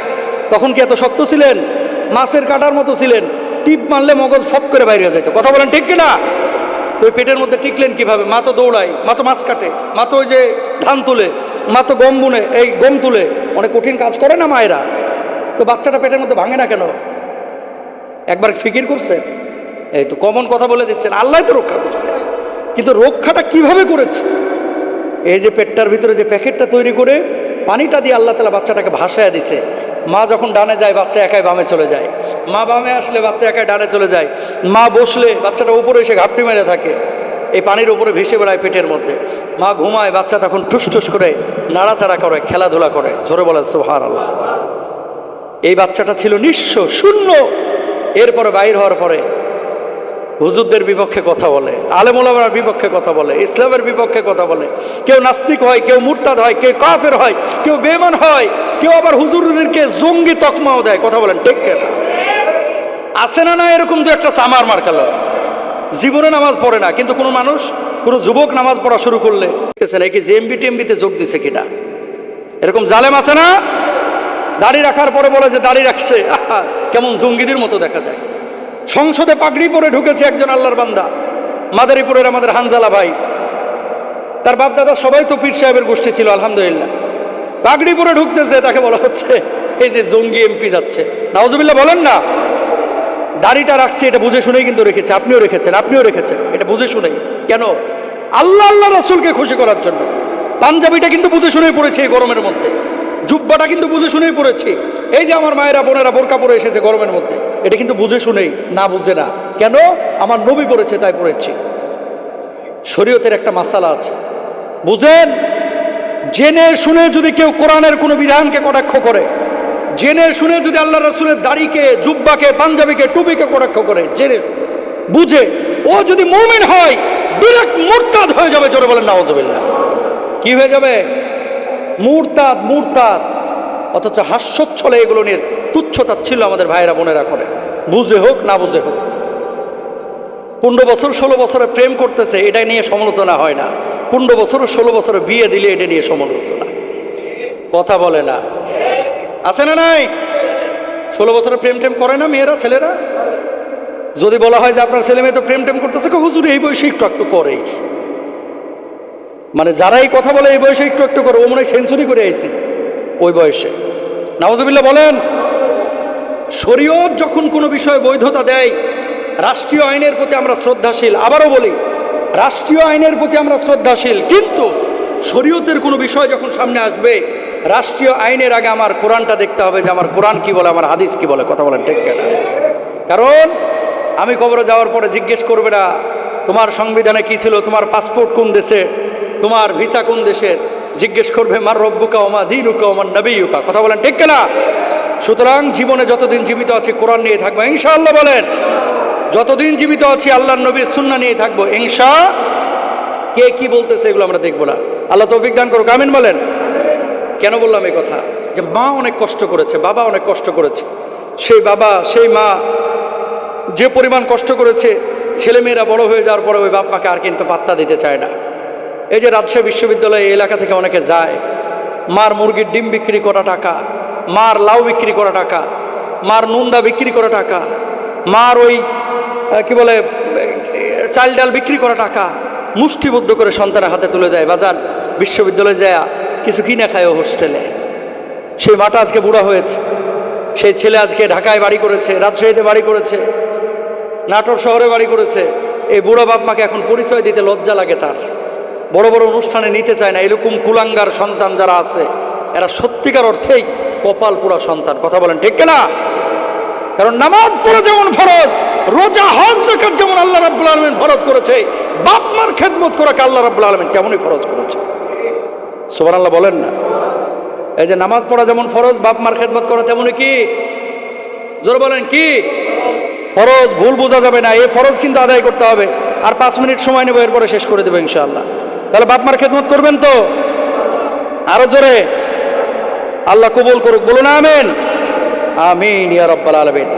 তখন কি এত শক্ত ছিলেন? মাছের কাটার মতো ছিলেন, টিপ মারলে মগজ ফট করে বাইরে হয়ে যেত। কথা বলেন ঠিক কিনা? তো ওই পেটের মধ্যে টিকলেন কিভাবে? মা তো দৌড়ায়, মা তো মাছ কাটে, মা তো ওই যে ধান তুলে, মা তো গম বুনে, এই গম তুলে, অনেক কঠিন কাজ করে না মায়েরা। তো বাচ্চাটা পেটের মধ্যে ভাঙে না কেন? একবার ফিকির করছে? এই তো কমন কথা বলে দিচ্ছেন, আল্লাহ তো রক্ষা করছে। কিন্তু রক্ষাটা কিভাবে করেছে? এই যে পেটটার ভিতরে যে প্যাকেটটা তৈরি করে পানিটা দিয়ে আল্লাহ তাআলা বাচ্চাটাকে ভাসায় দিছে। মা যখন ডানে যায়, বাচ্চা একাই বামে চলে যায়, মা বামে আসলে বাচ্চা একাই ডানে চলে যায়, মা বসলে বাচ্চাটা উপরে এসে ঘাপটি মেরে থাকে, এই পানির উপরে ভেসে বেড়ায় পেটের মধ্যে। মা ঘুমায়, বাচ্চা তখন ঠুস করে নাড়াচাড়া করে, খেলাধুলা করে। জোরে বলেন সুবহানাল্লাহ। এই বাচ্চাটা ছিল নিঃস্ব, শূন্য। এরপরে বাইর হওয়ার পরে হুজুরদের বিপক্ষে কথা বলে, আলেম ওলামার বিপক্ষে কথা বলে, ইসলামের বিপক্ষে কথা বলে। কেউ নাস্তিক হয়, কেউ মুরতাদ হয়, কেউ কাফের হয়, কেউ বেঈমান হয়, কেউ আবার হুজুরদেরকে জঙ্গি তকমাও দেয়। কথা বলেন ঠিক কিনা? আছে না? না এরকম তো একটা চামার মার্কালো, জীবনে নামাজ পড়ে না, কিন্তু কোনো মানুষ, কোনো যুবক নামাজ পড়া শুরু করলে নাকি জেএমবি টেমবিতে যোগ দিছে কিনা, এরকম জালেম আছে না? দাড়ি রাখার পরে বলে যে দাড়ি রাখছে, কেমন জঙ্গিদের মতো দেখা যায়। সংসদে পাগড়ি পরে ঢুকেছে একজন আল্লাহর বান্দা, মাদারীপুরের আমাদের হানজালা ভাই, তার বাপ দাদা সবাই তো পীর সাহেবের গোষ্ঠী ছিল, আলহামদুলিল্লাহ। পাগড়ি পরে ঢুকতেছে, তাকে বলা হচ্ছে এই যে জঙ্গি এমপি যাচ্ছে। নাউজুবিল্লাহ বলেন না। দাড়িটা রাখছে, এটা বুঝে শুনেই কিন্তু রেখেছে, আপনিও রেখেছেন, আপনিও রেখেছেন, এটা বুঝে শুনেই। কেন? আল্লাহ রাসূলকে খুশি করার জন্য। পাঞ্জাবিটা কিন্তু বুঝে শুনেই পড়েছে এই গরমের মধ্যে, জুব্বাটা কিন্তু বুঝে শুনেই পড়েছি। এই যে আমার মায়েরা বোনেরা বোরকা পরে এসেছে গরমের মধ্যে, এটা কিন্তু বুঝে শুনেই, না বুঝে না। কেন? আমার নবী পড়েছে তাই পড়েছি। শরীয়তের একটা মাসালা আছে, বুঝেন? জেনে শুনে যদি কেউ কোরআনের কোনো বিধানকে কটাক্ষ করে, জেনে শুনে যদি আল্লাহ রাসূলের দাড়িকে, জুব্বাকে, পাঞ্জাবিকে, টুপিকে কটাক্ষ করে, জেনে বুঝে, ও যদি মুমিন হয় ডিরেক্ট মুরতাদ হয়ে যাবে। জোরে বলেন নাউজুবিল্লাহ। কি হয়ে যাবে? মুরতাদ, মুরতাদ। অথচ হাস্যচ্ছলে এগুলো নিয়ে তুচ্ছতা ছিল আমাদের ভাইয়েরা বোনেরা করে, বুঝে হোক না বুঝে হোক। 15 বছর 16 বছরে প্রেম করতেছে, এটা নিয়ে সমালোচনা হয় না। 15 বছর 16 বছরে বিয়ে দিলে এটা নিয়ে সমালোচনা। কথা বলে না? আছে না নাই? 16 বছরে প্রেম টেম করে না মেয়েরা, ছেলেরা? যদি বলা হয় যে আপনার ছেলে মেয়ে তো প্রেম টেম করতেছে, হুজুর এই বয়সে একটু একটু করেই, মানে যারা এই কথা বলে এই বয়সে একটু একটু করে, ও মনে হয় সেঞ্চুরি করে আইছে ওই বয়সে। নাউজুবিল্লাহ বলেন। শরীয়ত যখন কোনো বিষয়ে বৈধতা দেয়, রাষ্ট্রীয় আইনের প্রতি আমরা শ্রদ্ধাশীল। আবারও বলি, রাষ্ট্রীয় আইনের প্রতি আমরা শ্রদ্ধাশীল, কিন্তু শরীয়তের কোনো বিষয় যখন সামনে আসবে, রাষ্ট্রীয় আইনের আগে আমার কোরআনটা দেখতে হবে যে আমার কোরআন কি বলে, আমার হাদিস কি বলে। কথা বলেন ঠিক কিনা? কারণ আমি কবরে যাওয়ার পরে জিজ্ঞেস করবে না তোমার সংবিধানে কি ছিল, তোমার পাসপোর্ট কোন দেশে, তোমার ভিসা কোন দেশের, জিজ্ঞেস করবে মার রব্বুকা ওমা দীনুকা ওমা নবিয়ুকা। কথা বলেন ঠিক কিনা? সুতরাং জীবনে যতদিন জীবিত আছি কোরআন নিয়ে থাকবো ইনশাআল্লাহ। বলেন যতদিন জীবিত আছি আল্লাহর নবীর সুন্নাহ নিয়ে থাকবো ইনশা। কে কি বলতেছে এগুলো আমরা দেখবো না। আল্লাহ তৌফিক দান করুক, আমিন বলেন। কেন বললাম এই কথা? যে মা অনেক কষ্ট করেছে, বাবা অনেক কষ্ট করেছে। সেই বাবা সেই মা যে পরিমাণ কষ্ট করেছে, ছেলেমেয়েরা বড় হয়ে যাওয়ার পরে ওই বাপ মাকে আর কিন্তু পাত্তা দিতে চায় না। এই যে রাজশাহী বিশ্ববিদ্যালয় এলাকা থেকে অনেকে যায়, মার মুরগির ডিম বিক্রি করা টাকা, মার লাউ বিক্রি করা টাকা, মার নুনদা বিক্রি করা টাকা, মার ওই কি বলে চাল ডাল বিক্রি করা টাকা মুষ্টিবদ্ধ করে সন্তানের হাতে তুলে দেয়। বাজার বিশ্ববিদ্যালয়ে যায় কিছু কিনে খায় হোস্টেলে। সেই মাটা আজকে বুড়া হয়েছে, সেই ছেলে আজকে ঢাকায় বাড়ি করেছে, রাজশাহীতে বাড়ি করেছে, নাটোর শহরে বাড়ি করেছে। এই বুড়া বাপ মাকে এখন পরিচয় দিতে লজ্জা লাগে, তার বড় বড় অনুষ্ঠানে নিতে চায় না। এরকম কুলাঙ্গার সন্তান যারা আছে এরা সত্যিকার অর্থেই কপাল পুরা সন্তান। কথা বলেন ঠিক কিনা? কারণ নামাজ পড়া যেমন ফরজ, রোজা হজ যাকাত যেমন আল্লাহ রাব্বুল আলামিন ফরজ করেছে, বাপ মার খেদমত করাকে আল্লাহ রাব্বুল আলামিন তেমনই ফরজ করেছে। সুবহানাল্লাহ বলেন না? এই যে নামাজ পড়া যেমন ফরজ, বাপ মার খেদমত করা তেমনই কি? জোরে বলেন কি ফরজ? ভুল বোঝা যাবে না, এই ফরজ কিন্তু আদায় করতে হবে। আর 5 মিনিট সময় নেব, এরপরে শেষ করে দেবো ইনশাআল্লাহ। তাহলে বাপ মার খেদমত করবেন তো? আরো জোরে আল্লাহ কবুল করুক, বলুন আমিন। আমিন ইয়া রাব্বাল আলামিন।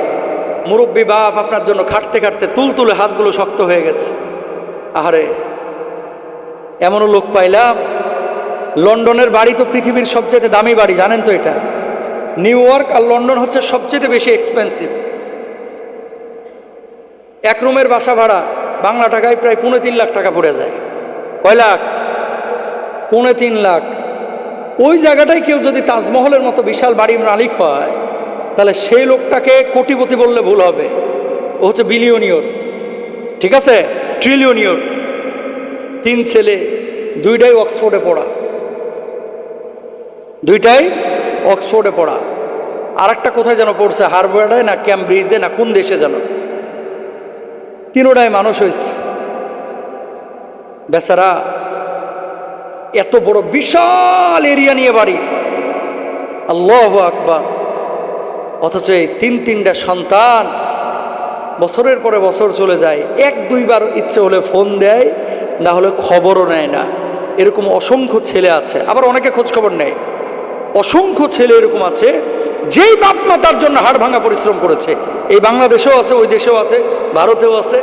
মুরব্বী বাপ আপনার জন্য খাটতে খাটতে তুলতুলে হাতগুলো শক্ত হয়ে গেছে। আহারে, এমনও লোক পাইলাম, লন্ডনের বাড়ি তো পৃথিবীর সবচেয়ে দামি বাড়ি, জানেন তো এটা? নিউ ইয়র্ক আর লন্ডন হচ্ছে সবচেয়ে বেশি এক্সপেন্সিভ। এক রুমের বাসা ভাড়া বাংলা টাকায় প্রায় 3.5 লাখ টাকা পড়ে যায়। কয় লাখ? 3.5 লাখ। ওই জায়গাটায় কেউ যদি তাজমহলের মতো বিশাল বাড়ির মালিক হয়, তাহলে সেই লোকটাকে কোটিপতি বললে ভুল হবে। ও হচ্ছে বিলিয়নিয়র, ঠিক আছে? ট্রিলিয়নিয়র। 3 ছেলে, 2টাই অক্সফোর্ডে পড়া, 2টাই অক্সফোর্ডে পড়া। আর একটা কোথায় যেন পড়ছে, হার্ভার্ডে না ক্যামব্রিজে না কোন দেশে যেন। 3টাই মানুষ হয়েছে। বেচারা এত বড় বিশাল এরিয়া নিয়ে বাড়ি, আল্লাহু আকবার। অথচ এই 3টা সন্তান বছরের পরে বছর চলে যায়, 1-2বার ইচ্ছে হলে ফোন দেয়, না হলে খবরও নেয় না। এরকম অসংখ্য ছেলে আছে। আবার অনেকে খোঁজ খবর নেয়। অসংখ্য ছেলে এরকম আছে যেই বাপ মা তার জন্য হাড় ভাঙা পরিশ্রম করেছে। এই বাংলাদেশেও আছে, ওই দেশেও আছে, ভারতেও আছে।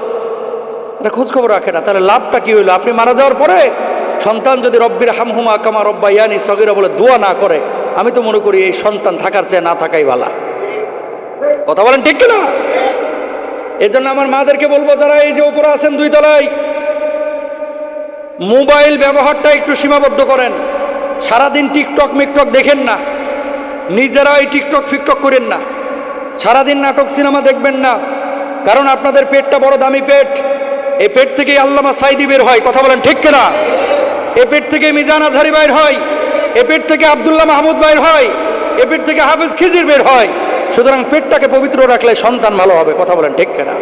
এটা খোঁজ খবর রাখে না। তাহলে লাভটা কি হইলো? আপনি মারা যাওয়ার পরে সন্তান যদি রব্বির হামহুমা কামা রব্বায়ানি সগীরা বলে দোয়া না করে, আমি তো মনে করি এই সন্তান থাকার চেয়ে না থাকাই ভালো। কথা বলেন ঠিক কিনা? এই জন্য আমার মাদেরকে বলবো, যারা এই যে উপরে আছেন 2 তলায়, মোবাইল ব্যবহারটা একটু সীমাবদ্ধ করেন। সারাদিন টিকটক মিকটক দেখেন না, নিজেরা এই টিকটক ফিকটক করেন না, সারাদিন নাটক সিনেমা দেখবেন না। কারণ আপনাদের পেটটা বড় দামি পেট। এই পেট থেকেই আল্লামা সাইদি বের হয়। কথা বলেন ঠিক কিনা? এই পেট থেকে মিজান আজহারি বের হয়, এই পেট থেকে আব্দুল্লাহ মাহমুদ বের হয়, এই পেট থেকে হাফেজ খিজির বের হয়। সুতরাং পেটটাকে পবিত্র রাখলে সন্তান ভালো হবে। কথা বলেন ঠিক কিনা?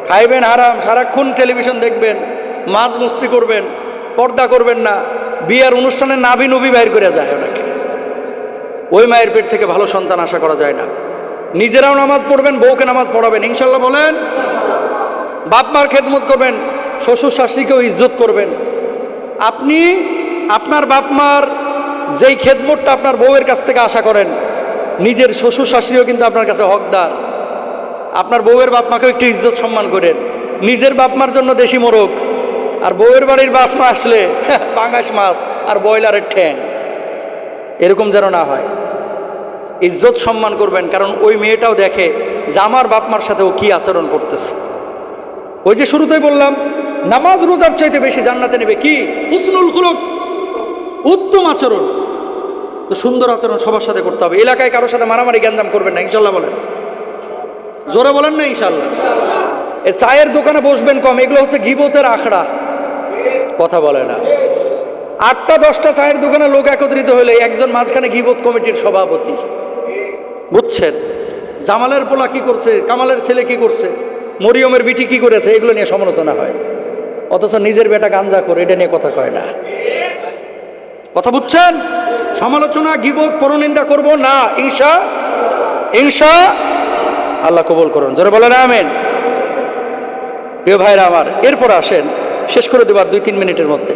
খাইবেন হারাম, সারাক্ষণ টেলিভিশন দেখবেন, মাঝ মস্তি করবেন, পর্দা করবেন না। বিয়ার অনুষ্ঠানে নাভি নবী বাইর করে যায় অনেকে। ওই মায়ের পেট থেকে ভালো সন্তান আশা করা যায় না। নিজেরাও নামাজ পড়বেন, বউকে নামাজ পড়াবেন ইনশাল্লাহ বলেন। বাপ মার খেদমত করবেন, শ্বশুর শাশুড়িকেও ইজ্জত করবেন। আপনি আপনার বাপ মার যেই খেদমতটা আপনার বউয়ের কাছ থেকে আশা করেন, নিজের শ্বশুর শাশুড়িও কিন্তু আপনার কাছে হকদার। আপনার বউয়ের বাপ মাকেও একটু ইজ্জত সম্মান করেন। নিজের বাপ মার জন্য দেশি মোরগ, আর বউয়ের বাড়ির বাপ মা আসলে পাঙাশ মাছ আর ব্রয়লারের ঠ্যাং। এরকম যেন না হয়। ইজ্জত সম্মান করবেন, কারণ ওই মেয়েটাও দেখে যে আমার বাপ মার সাথে ও কি আচরণ করতেছে। ওই যে শুরুতেই বললাম, নামাজ রোজার চাইতে বেশি জান্নাতে নেবে কি? হুসনুল খুলুক, উত্তম আচরণ। তো সুন্দর আচরণ সবার সাথে করতে হবে। এলাকায় কারোর সাথে মারামারি গ্যাঞ্জাম করবেন না ইনশাল্লাহ বলেন। জোরে বলেন না ইনশাল্লাহ। এই চায়ের দোকানে বসবেন কম, এগুলো হচ্ছে গীবতের আখড়া। কথা বলে না। 8টা-10টা চায়ের দোকানে লোক একত্রিত হলে একজন মাঝখানে গীবত কমিটির সভাপতি, বুঝছেন? জামালের পোলা কি করছে, কামালের ছেলে কি করছে, মরিয়মের বিটি কি করেছে, এগুলো নিয়ে সমালোচনা হয়। অথচ নিজের বেটা গাঞ্জা করে, এটা নিয়ে কথা কয় না। কথা বুঝছেন? সমালোচনা, গীবত, পরনিন্দা করব না, ইনশা আল্লাহ কবুল করুন। জোরে বলেন আমিন। প্রিয় ভাইরা আমার, এরপর আসেন, শেষ করে দেবার 2-3 মিনিটের মধ্যে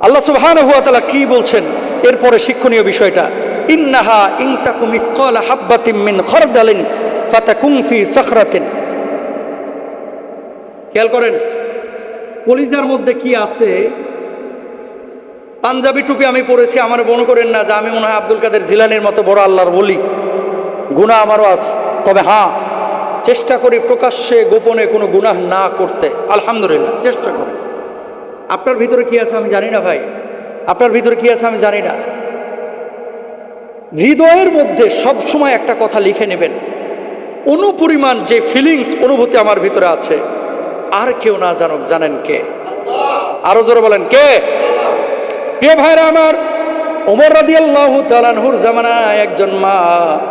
আল্লাহ সুবহানাহু ওয়া তাআলা কি বলছেন এরপরে শিক্ষণীয় বিষয়টা, ইন্নাহা ইন তাকু মিসকালা হাববাতিন মিন খারদালিন ফাতাকুন ফি সাখরাতিন। খেয়াল করেন কলিজার মধ্যে কি আছে। পাঞ্জাবি টুপি আমি পরেছি, আমার মনে করেন না যে আমি মনে হয় আব্দুল কাদের জিলানির মতো বড় আল্লাহর ওলি। গুনাহ আমারও আছে, তবে হ্যাঁ চেষ্টা করি প্রকাশ্যে গোপনে কোনো গুনাহ না করতে, আলহামদুলিল্লাহ চেষ্টা করি। আপনার ভিতরে কি আছে আমি জানি না ভাই, আপনার ভিতরে কি আছে আমি জানি না। হৃদয়ের মধ্যে সব সময় একটা কথা লিখে নেবেন, অনুপরিমাণ যে ফিলিংস, অনুভূতি আমার ভিতরে আছে আর কেউ না জানুক, জানেন কে? আরো জোরে বলেন কে? প্রিয় ভাইরা আমার, ওমর রাদিয়াল্লাহু তাআলা আনহুর জামানায় একজন মা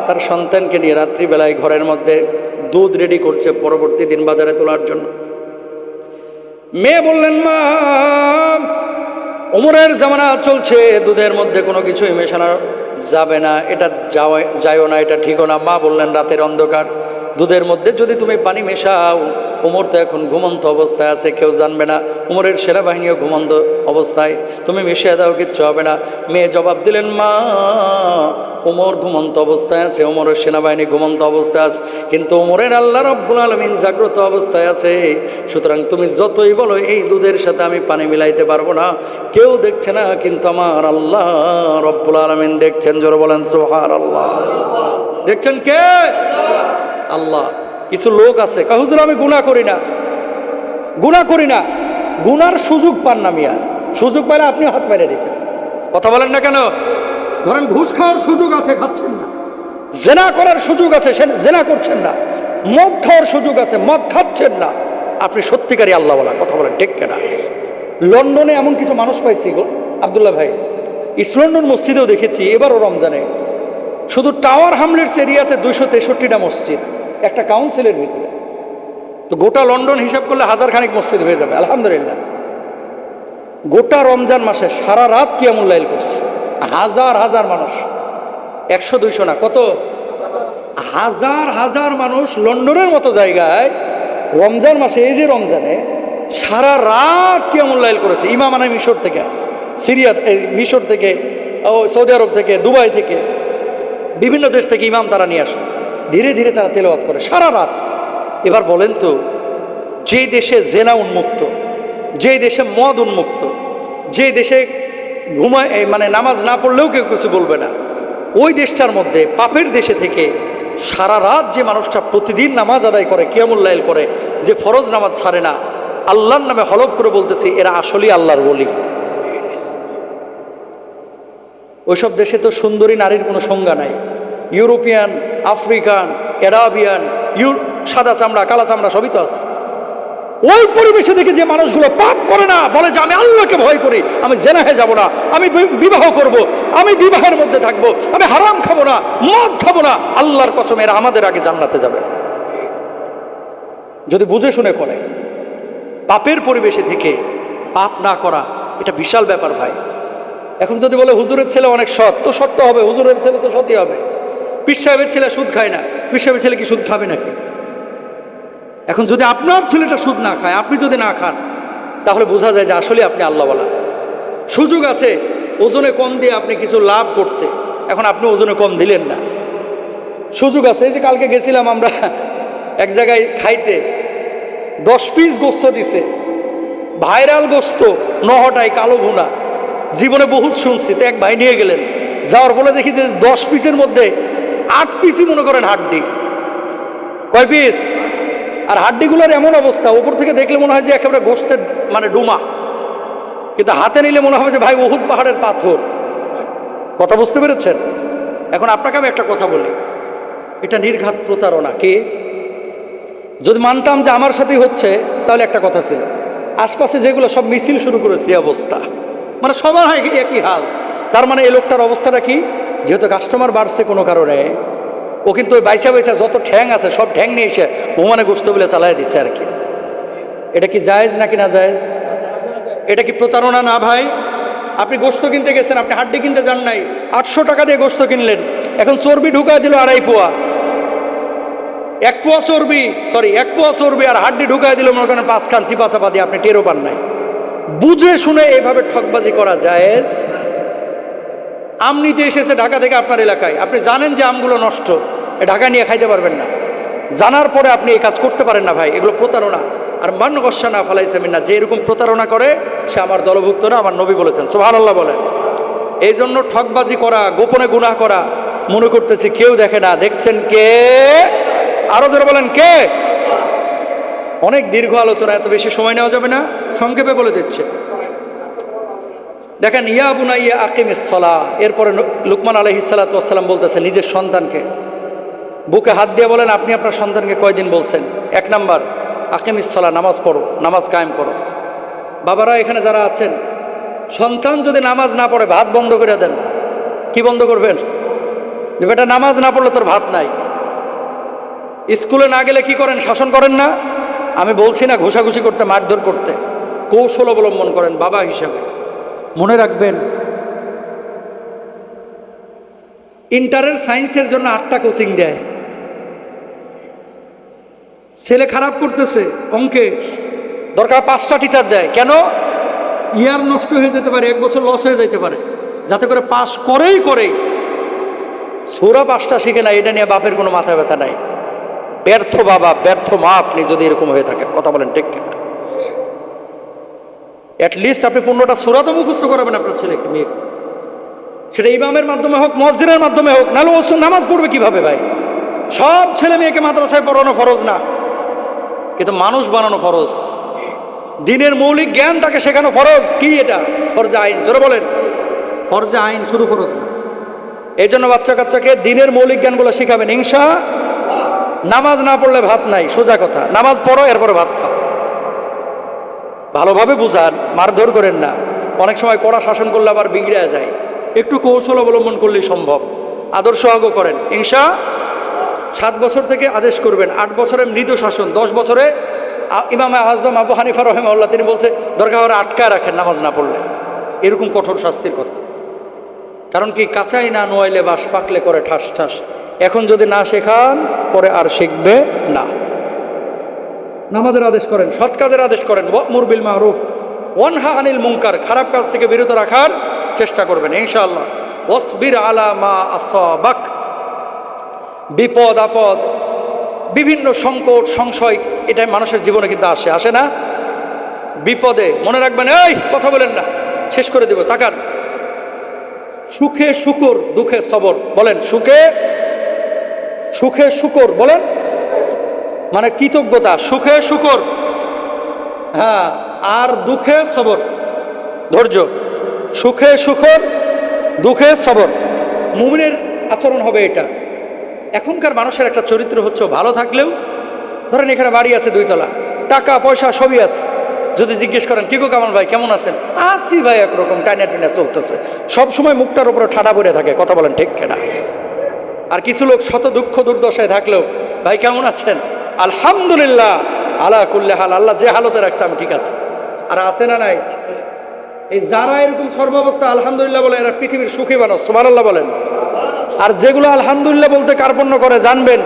তার সন্তানকে নিয়ে রাত্রিবেলায় ঘরের মধ্যে দুধ রেডি করছে পরবর্তী দিন বাজারে তোলার জন্য। মেয়ে বললেন, মা ওমরের জামানা চলছে, দুধের মধ্যে কোনো কিছুই মেশানো যাবে না, এটা যায়ও না, এটা ঠিকও না। মা বললেন, রাতের অন্ধকার, দুধের মধ্যে যদি তুমি পানি মেশাও, ওমর তো এখন ঘুমন্ত অবস্থায় আছে, কেউ জানবে না, ওমরের সেনাবাহিনীও ঘুমন্ত অবস্থায়, তুমি মিশিয়ে দাও, কিচ্ছু হবে না। মেয়ে জবাব দিলেন, মা ওমর ঘুমন্ত অবস্থায় আছে, ওমরের সেনাবাহিনী ঘুমন্ত অবস্থায় আছে, কিন্তু ওমরের আল্লাহ রাব্বুল আলামিন জাগ্রত অবস্থায় আছে, সুতরাং তুমি যতই বলো এই দুধের সাথে আমি পানি মিলাইতে পারবো না, কেউ দেখছে না কিন্তু আমার আল্লাহ রাব্বুল আলামিন দেখছেন। জোরে বলেন সুবহানাল্লাহ। দেখছেন কে? আল্লাহ। কিছু লোক আছে, হুজুর আমি গুনাহ করি না, গুনার সুযোগ পান না মিয়া, সুযোগ পাইলে আপনি হাত মেরে দিতেন। কথা বলেন না কেন? ধরেন ঘুষ খাওয়ার সুযোগ আছে, খাচ্ছেন না, জেনা করার সুযোগ আছে, জেনা করছেন না, মদ খাওয়ার সুযোগ আছে, মদ খাচ্ছেন না, আপনি সত্যিকারই আল্লাহ বলা। কথা বলেন ঠিক কিনা? লন্ডনে এমন কিছু মানুষ পাইছি গো আব্দুল্লাহ ভাই, ইস্ট লন্ডন মসজিদেও দেখেছি এবারও রমজানে, শুধু টাওয়ার হামলেটস এরিয়াতে 263টা মসজিদ একটা কাউন্সিলের ভিতরে, তো গোটা লন্ডন হিসাব করলে 1000 খানিক মসজিদ হয়ে যাবে। আলহামদুলিল্লাহ, গোটা রমজান মাসে সারা রাত কিয়ামুল লাইল করছে হাজার মানুষ, 100-200 না, কত হাজার মানুষ লন্ডনের মতো জায়গায় রমজান মাসে, এই যে রমজানে সারা রাত কিয়ামুল লাইল করেছে। ইমাম আনা মিশর থেকে, সিরিয়া, মিশর থেকে, সৌদি আরব থেকে, দুবাই থেকে, বিভিন্ন দেশ থেকে ইমাম তারা নিয়ে আসে, ধীরে ধীরে তারা তেলাওয়াত করে সারা রাত। এবার বলেন তো, যে দেশে জেনা উন্মুক্ত, যে দেশে মদ উন্মুক্ত, যে দেশে ঘুমায় মানে নামাজ না পড়লেও কেউ কিছু বলবে না, ওই দেশটার মধ্যে পাপের দেশে থেকে সারা রাত যে মানুষটা প্রতিদিন নামাজ আদায় করে, কিয়ামুল লাইল করে, যে ফরজ নামাজ ছাড়ে না, আল্লাহর নামে হলফ করে বলতেছি এরা আসলেই আল্লাহর ওলি। ওইসব দেশে তো সুন্দরী নারীর কোনো সংজ্ঞা নাই, ইউরোপিয়ান, আফ্রিকান, এরাবিয়ান, সাদা চামড়া, কালা চামড়া সবই তো আছে। ওই পরিবেশে দেখে যে মানুষগুলো পাপ করে না, বলে যে আমি আল্লাহকে ভয় করি, আমি জেনাহে যাব না, আমি বিবাহ করব, আমি বিবাহের মধ্যে থাকবো, আমি হারাম খাবো না, মদ খাবো না, আল্লাহর কসম এরা আমাদের আগে জান্নাতে যাবে না, যদি বুঝে শুনে করে। পাপের পরিবেশে থেকে পাপ না করা এটা বিশাল ব্যাপার ভাই। এখন যদি বলে হুজুরের ছেলে অনেক সৎ, তো সত্য হবে, হুজুরের ছেলে তো সত্যি হবে। পীর সাহেবের ছেলে সুদ খায় না, পীর সাহেবের ছেলে কি সুদ খাবে নাকি? এখন যদি আপনার ছেলেটা সুদ না খায়, আপনি যদি না খান, তাহলে বোঝা যায় যে আসলে আপনি আল্লাহওয়ালা। সুযোগ আছে ওজনে কম দিয়ে আপনি কিছু লাভ করতে, এখন আপনি ওজনে কম দিলেন না, সুযোগ আছে। এই যে কালকে গেছিলাম আমরা এক জায়গায় খাইতে, 10 পিস গোস্ত দিছে, ভাইরাল গোস্ত, নহটাই কালো ভুনা, জীবনে বহুত শুনছি। তো এক ভাই নিয়ে গেলেন, যাওয়ার ফলে দেখি যে 10 পিসের মধ্যে 8 পিসই মনে করেন হাড্ডি। কয় পিস? আর হাড্ডিগুলোর এমন অবস্থা, উপর থেকে দেখলে মনে হয় যে একেবারে গোস্তের মানে ডুমা, কিন্তু হাতে নিলে মনে হবে যে ভাই উহুদ পাহাড়ের পাথর। কথা বুঝতে পেরেছেন? এখন আপনাকে আমি একটা কথা বলি, এটা নির্ঘাত প্রতারণা। কে? যদি মানতাম যে আমার সাথেই হচ্ছে, তাহলে একটা কথা ছিল, আশপাশে যেগুলো সব মিছিল শুরু করেছে অবস্থা, মানে সবার একই হাল। তার মানে এই লোকটার অবস্থাটা কি? যেহেতু কাস্টমার বাড়ছে কোনো কারণে, ও কিন্তু ওই বাইসা বাইসা যত ঠ্যাং আছে সব ঠ্যাং নিয়ে এসে ভুমানে গোস্ত বলে চালাই দিচ্ছে আর কি। এটা কি জায়েজ নাকি না জায়েজ? এটা কি প্রতারণা না ভাই? আপনি গোস্ত কিনতে গেছেন, আপনি হাড্ডি কিনতে যান নাই, 800 টাকা দিয়ে গোস্ত কিনলেন, এখন চর্বি ঢুকায় দিল 2.5 পোয়া, 1 পোয়া চর্বি, সরি 1 পোয়া চর্বি আর হাড্ডি ঢুকায় দিল মনে করেন 5 খান চিপা চাপা দিয়ে, আপনি টেরও পান নাই। বুঝে শুনে এইভাবে ঠকবাজি করা জায়েজ? আম নিতে এসেছে ঢাকা থেকে আপনার এলাকায়, আপনি জানেন যে আমগুলো নষ্ট, ঢাকা নিয়ে খাইতে পারবেন না, জানার পরে আপনি এই কাজ করতে পারেন না ভাই, এগুলো প্রতারণা। আর মান গসানা ফালাইসামিন না, যে এরকম প্রতারণা করে সে আমার দলভুক্ত না, আমার নবী বলেছেন, সুবহানাল্লাহ বলেন। এই জন্য ঠকবাজি করা, গোপনে গুনাহ করা, মনে করতেছি কেউ দেখে না, দেখছেন কে? আরো জোরে বলেন কে? অনেক দীর্ঘ আলোচনা, এত বেশি সময় নেওয়া যাবে না, সংক্ষেপে বলে দিচ্ছে। দেখেন, ইয়া বুনাইয়া আকিমিস সালাহ, এরপরে লুকমান আলাইহিস সালাতু ওয়াস সালাম বলতেছে নিজের সন্তানকে, বুকে হাত দিয়ে বলেন আপনি আপনার সন্তানকে কয়দিন বলছেন? 1 নাম্বার আকিমিস সালাহ, নামাজ পড়ো, নামাজ কায়েম করো। বাবারা এখানে যারা আছেন, সন্তান যদি নামাজ না পড়ে ভাত বন্ধ করে দেন। কি বন্ধ করবেন? যে বেটা নামাজ না পড়লে তোর ভাত নাই। স্কুলে না গেলে কি করেন? শাসন করেন না? আমি বলছি না ঘুষাঘুষি করতে, মারধর করতে, কৌশল অবলম্বন করেন বাবা হিসাবে। মনে রাখবেন, ইন্টারের সায়েন্সের জন্য 8টা কোচিং দেয়। ছেলে খারাপ করতেছে অঙ্কে, দরকার 5টা টিচার দেয়। কেন? ইয়ার নষ্ট হয়ে যেতে পারে, 1 বছর লস হয়ে যেতে পারে, যাতে করে পাস করেই সূরা 5টা শিখে না। এটা নিয়ে বাপের কোনো মাথা ব্যথা নাই। ব্যর্থ বাবা, ব্যর্থ মা আপনি যদি এরকম হয়ে থাকেন, কথা বলেন ঠিক কিনা? অ্যাটলিস্ট আপনি 15টা সূরা তো মুখস্থ করাবেন আপনার ছেলেকে মেয়ে, সেটা ইমামের মাধ্যমে হোক, মসজিদের মাধ্যমে হোক, নাহলে ও নামাজ পড়বে কিভাবে ভাই? সব ছেলে মেয়েকে মাদ্রাসায় পড়ানো ফরজ না, কিন্তু মানুষ বানানো ফরজ। দিনের মৌলিক জ্ঞান তাকে শেখানো ফরজ। কি এটা? ফরজে আইন। জোরে বলেন, ফরজে আইন, শুধু ফরজ না। এই জন্য বাচ্চা কাচ্চাকে দিনের মৌলিক জ্ঞানগুলো শেখাবেন ইনশাআল্লাহ। নামাজ না পড়লে ভাত নাই, সোজা কথা। নামাজ পড়ো, এরপরে ভাত খাও। ভালোভাবে বুঝান, মারধর করেন না। অনেক সময় কড়া শাসন করলে আবার বিগড়ে যায়, একটু কৌশল অবলম্বন করলেই সম্ভব। আদর্শ আগে করেন ইনশাআল্লাহ। 7 বছর থেকে আদেশ করবেন, 8 বছরে মৃদু শাসন, 10 বছরে ইমাম আজম আবু হানিফা রাহিমাহুল্লাহ তিনি বলছে দরকার হলে আটকায় রাখেন নামাজ না পড়লে, এরকম কঠোর শাস্তির কথা। কারণ কি? কাঁচাই না নোয়াইলে বাস, পাকলে করে ঠাস ঠাস। এখন যদি না শেখান পরে আর শিখবে না। নামাজের আদেশ করেন, সৎ কাজের আদেশ করেন, ওয়া'মুর বিল মা'রুফ ওয়ানহা আনিল মুনকার, খারাপ কাজ থেকে বিরত রাখার চেষ্টা করবেন ইনশাআল্লাহ। ওয়াসবির আলা মা আসাবাক, বিপদ আপদ, বিভিন্ন সংকট সংশয়, এটা মানুষের জীবনে কিন্তু আসে না? বিপদে মনে রাখবেন, এই কথা বলেন না, শেষ করে দেব, তাকান। সুখে শুকর, দুঃখে সবর। বলেন সুখে শুকর, বলেন মানে কৃতজ্ঞতা। সুখে শুকর, হ্যাঁ, আর দুঃখে সবর, ধৈর্য। সুখে শুকর, দুঃখে সবর, মুমিনের আচরণ হবে এটা। এখনকার মানুষের একটা চরিত্র হচ্ছে, ভালো থাকলেও ধরেন এখানে বাড়ি আছে 2 তলা, টাকা পয়সা সবই আছে, যদি জিজ্ঞেস করেন কি গো কামাল ভাই কেমন আছেন? আছি ভাই, একরকম টাইনা টিনা চলতেছে, সবসময় মুখটার উপরে ঠাডা পড়ে থাকে, কথা বলেন ঠিক কিনা? আর কিছু লোক শত দুঃখ দুর্দশায় থাকলেও ভাই কেমন আছেন? আলহামদুলিল্লাহ আলা কুল্লি হাল, আল্লাহ যে হালতে রাখছে আমি ঠিক আছে। আর আছে না নাই? এই যারা এরকম সর্বাবস্থা আলহামদুলিল্লাহ বলে, এরা পৃথিবীর সুখী মানুষ, সুবহানাল্লাহ বলেন। আর যেগুলো আলহামদুলিল্লাহ বলতে কার্পণ্য করে, জানবেন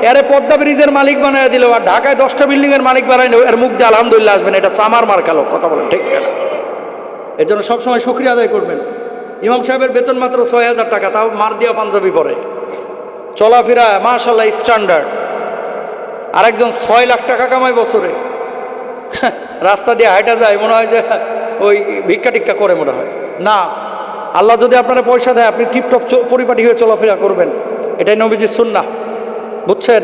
এরে পদ্মা ব্রিজের মালিক বানায় দিল, আর ঢাকায় 10টা বিল্ডিং এর মালিক বানাইল, এর মুখ দিয়ে আলহামদুলিল্লাহ আসবেন, এটা চামার মার্কা লোক, কথা বলেন ঠিক কিনা? এর জন্য সবসময় শুকরিয়া আদায় করবেন। ইমাম সাহেবের বেতন মাত্র 6000 টাকা, তাও মার দিয়া পাঞ্জাবি পরে, চলাফেরা মাশাআল্লাহ স্ট্যান্ডার্ড। আরেকজন 6 লাখ টাকা কামায় বছরে, রাস্তা দিয়ে হাঁটা যায়, মনে হয় যে ওই ভিক্ষা টিক্ষা করে, মনে হয় না। আল্লাহ যদি আপনারা পয়সা দেয়, আপনি টিপটপ পরিপাটি হয়ে চলাফেরা করবেন, এটাই নবীজির সুন্নাহ, বুঝছেন?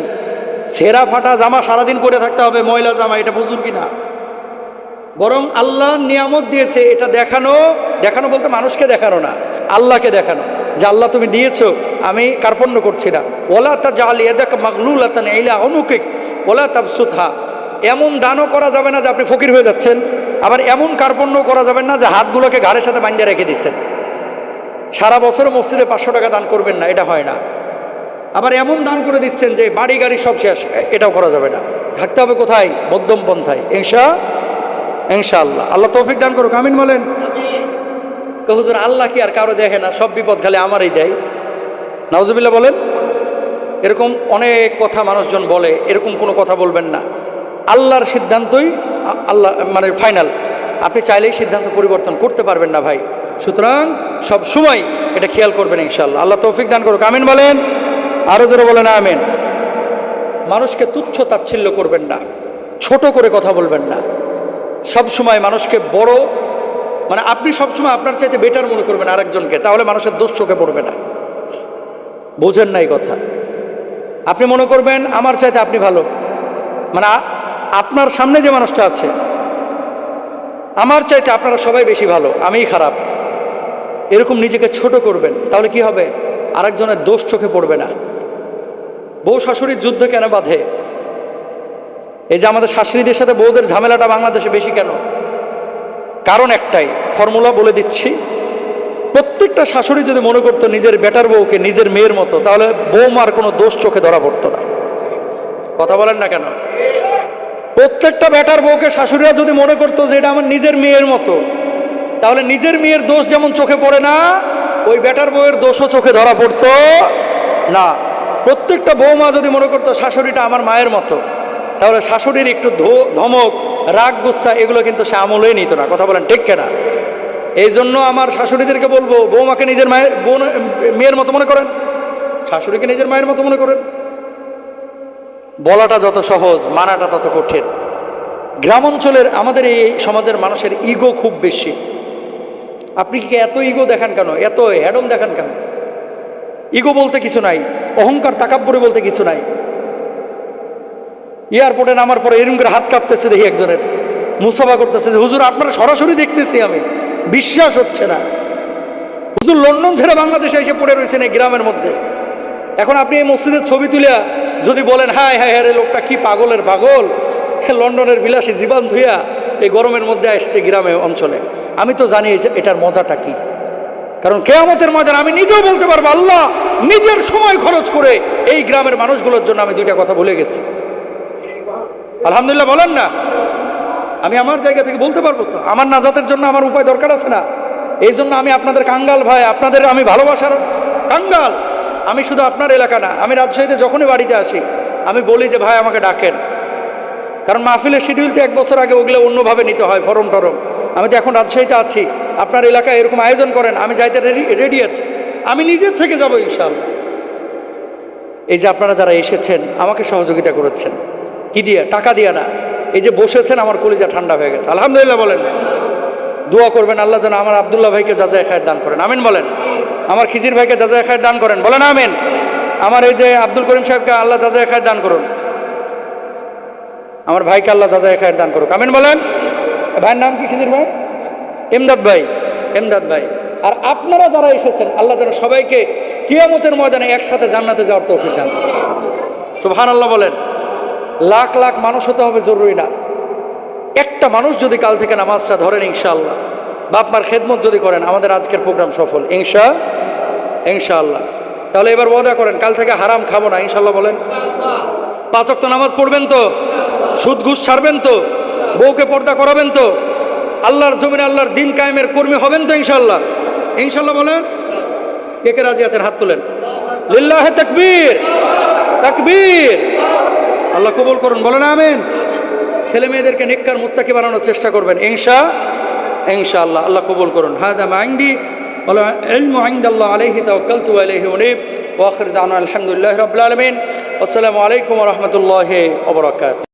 ছেঁড়া ফাটা জামা সারাদিন পরে থাকতে হবে, ময়লা জামা, এটা বুঝুর কিনা? বরং আল্লাহ নিয়ামত দিয়েছে, এটা দেখানো বলতে মানুষকে দেখানো না, আল্লাহকে দেখানো, যে আল্লাহ তুমি দিয়েছো, আমি কার্পণ্য করছি না। ওয়ালা তাজআল ইয়াদাকা মাগলুলাতান ইলা উনুকিক ওয়ালা তাবসুতহা, এমন দানও করা যাবে না যে আপনি ফকির হয়ে যাচ্ছেন, আবার এমন কার্পণ্য করা যাবে না যে হাতগুলোকে ঘাড়ের সাথে বাঁধিয়ে রেখে দিচ্ছেন। সারা বছর মসজিদে 500 টাকা দান করবেন না, এটা হয় না। আবার এমন দান করে দিচ্ছেন যে বাড়ি গাড়ি সব শেষ, এটাও করা যাবে না। থাকতে হবে কোথায়? মধ্যম পন্থায়। ইনশাআল্লাহ। আল্লাহ তৌফিক দান করুক, আমিন বলেন। হুজুর আল্লাহ কি আর কারো দেখে না? সব বিপদ খালি আমারই দেয়, নাউজুবিল্লাহ বলেন। এরকম অনেক কথা মানুষজন বলে, এরকম কোনো কথা বলবেন না। আল্লাহর সিদ্ধান্তই আল্লাহ মানে ফাইনাল। আপনি চাইলেই সিদ্ধান্ত পরিবর্তন করতে পারবেন না ভাই। সুতরাং সব সময় এটা খেয়াল করবেন ইনশাআল্লাহ। আল্লাহ তৌফিক দান করুক, আমিন বলেন। আরো জোরে বলেন আমিন। মানুষকে তুচ্ছ তাচ্ছিল্য করবেন না, ছোট করে কথা বলবেন না। সব সময় মানুষকে বড় মানে আপনি সবসময় আপনার চাইতে বেটার মনে করবেন আরেকজনকে, তাহলে মানুষের দোষ চোখে পড়বে না। বোঝেন না এই কথা? আপনি মনে করবেন আমার চাইতে আপনি ভালো, মানে আপনার সামনে যে মানুষটা আছে আমার চাইতে আপনারা সবাই বেশি ভালো, আমিই খারাপ, এরকম নিজেকে ছোট করবেন। তাহলে কি হবে? আরেকজনের দোষ চোখে পড়বে না। বউ শাশুড়ির যুদ্ধ কেন বাঁধে? এই যে আমাদের শাশুড়িদের সাথে বউদের ঝামেলাটা বাংলাদেশে বেশি কেন? কারণ একটাই, ফর্মুলা বলে দিচ্ছি। প্রত্যেকটা শাশুড়ি যদি মনে করতো নিজের বেটার বউকে নিজের মেয়ের মতো, তাহলে বৌমার কোনো দোষ চোখে ধরা পড়তো না। কথা বলেন না কেন? প্রত্যেকটা বেটার বউকে শাশুড়িরা যদি মনে করতো যে এটা আমার নিজের মেয়ের মতো, তাহলে নিজের মেয়ের দোষ যেমন চোখে পড়ে না, ওই বেটার বউয়ের দোষও চোখে ধরা পড়তো না। প্রত্যেকটা বৌমা যদি মনে করতো শাশুড়িটা আমার মায়ের মতো, তাহলে শাশুড়ির একটু ধমক, রাগ, গুচ্ছা এগুলো কিন্তু সে আমলেই নিত না। কথা বলেন ঠিক কেনা? এই জন্য আমার শাশুড়িদেরকে বলবো, বৌমাকে নিজের মেয়ের মতো মনে করেন, শাশুড়িকে নিজের মায়ের মতো মনে করেন। বলাটা যত সহজ, মানাটা তত কঠিন। গ্রাম অঞ্চলের আমাদের এই সমাজের মানুষের ইগো খুব বেশি। আপনি কি এত ইগো দেখান কেন? এত হ্যাডম দেখান কেন? ইগো বলতে কিছু নাই, অহংকার তাকাব্বুরি বলতে কিছু নাই। এয়ারপোর্টে নামার পরে এরকম করে হাত কাঁপতেছে, দেখি একজনের মুসাফা করতেছে যে হুজুর আপনারা সরাসরি দেখতেছি, আমি বিশ্বাস হচ্ছে না। হুজুর লন্ডন ছেড়ে বাংলাদেশে এসে পড়ে রয়েছেন এই গ্রামের মধ্যে। এখন আপনি এই মসজিদের ছবি তুলে যদি বলেন হায় হায় হায় লোকটা কি পাগলের পাগল, লন্ডনের বিলাসী জীবন ধুইয়া এই গরমের মধ্যে আসছে গ্রামে অঞ্চলে, আমি তো জানি এটার মজাটা কি। কারণ কিয়ামতের ময়দানে আমি নিজেও বলতে পারবো আল্লাহ নিজের সময় খরচ করে এই গ্রামের মানুষগুলোর জন্য আমি দুইটা কথা ভুলে গেছি। আলহামদুলিল্লাহ বলেন না? আমি আমার জায়গা থেকে বলতে পারবো তো, আমার নাজাতের জন্য আমার উপায় দরকার আছে না? এই জন্য আমি আপনাদের কাঙ্গাল ভাই, আপনাদের আমি ভালোবাসার কাঙ্গাল। আমি শুধু আপনার এলাকা না, আমি রাজশাহীতে যখনই বাড়িতে আসি আমি বলি যে ভাই আমাকে ডাকেন। কারণ মাহফিলের শিডিউল তো 1 বছর আগে ওগুলো অন্যভাবে নিতে হয়, ফরম টরম। আমি তো এখন রাজশাহীতে আছি, আপনার এলাকায় এরকম আয়োজন করেন, আমি যাইতে রেডি আছি, আমি নিজের থেকে যাবো ইনশাআল্লাহ। এই যে আপনারা যারা এসেছেন আমাকে সহযোগিতা করেছেন, কি দিয়ে? টাকা দিয়ে না। এই যে বসেছেন আমার কলিজা ঠান্ডা হয়ে গেছে, আলহামদুলিল্লাহ বলেন। দোয়া করবেন আল্লাহ যেন আমার আব্দুল্লাহ ভাইকে জাযায়ে খায়ের দান করেন, আমিন বলেন। আমার খিজির ভাইকে জাযায়ে খায়ের দান করেন, বলেন আমিন। আমার এই যে আব্দুল করিম সাহেবকে আল্লাহ জাযায়ে খায়ের দান করুন, আমার ভাইকে আল্লাহ জাযায়ে খায়ের দান করুক, আমিন বলেন। ভাইয়ের নাম কি? খিজির ভাই, এমদাদ ভাই, এমদাদ ভাই। আর আপনারা যারা এসেছেন আল্লাহ যেন সবাইকে কিয়ামতের ময়দানে একসাথে জান্নাতে যাওয়ার তৌফিক দান। সুবহানাল্লাহ বলেন। লাখ লাখ মানুষ হতে হবে জরুরি না, একটা মানুষ যদি কাল থেকে নামাজটা ধরেন ইনশাআল্লাহ, বাপ মার খেদমত যদি করেন, আমাদের আজকের প্রোগ্রাম সফল ইনশাআল্লাহ। তাহলে এবার ওয়াদা করেন কাল থেকে হারাম খাবো না, ইনশাআল্লাহ বলেন। 5 ওয়াক্ত নামাজ পড়বেন তো? সুদ ঘুষ ছাড়বেন তো? বউকে পর্দা করাবেন তো? আল্লাহর জমিনে আল্লাহর দিন কায়েমের কর্মী হবেন তো ইনশাআল্লাহ? ইনশাআল্লাহ বলেন। কে কে রাজি আছেন? হাত তুলেন। লিল্লাহি তাকবীর, তাকবীর। আল্লাহ কবুল করুন, বলেন আমিন। ছেলে মেয়েদেরকে নেককার মুত্তাকি বানানোর চেষ্টা করবেন ইনশাআল্লাহ। আল্লাহ কবুল করুন। হাদা মা ইনদি ওয়াল ইলমু ইনদাল্লাহ আলাইহি তাওয়াক্কালতু ওয়া ইলাইহি উনীব ওয়া আখিরু দাওয়ানা আলহামদুলিল্লাহি রাব্বিল আলামিন। আসসালামু আলাইকুম ওয়া রাহমাতুল্লাহি ওয়া বারাকাতুহু।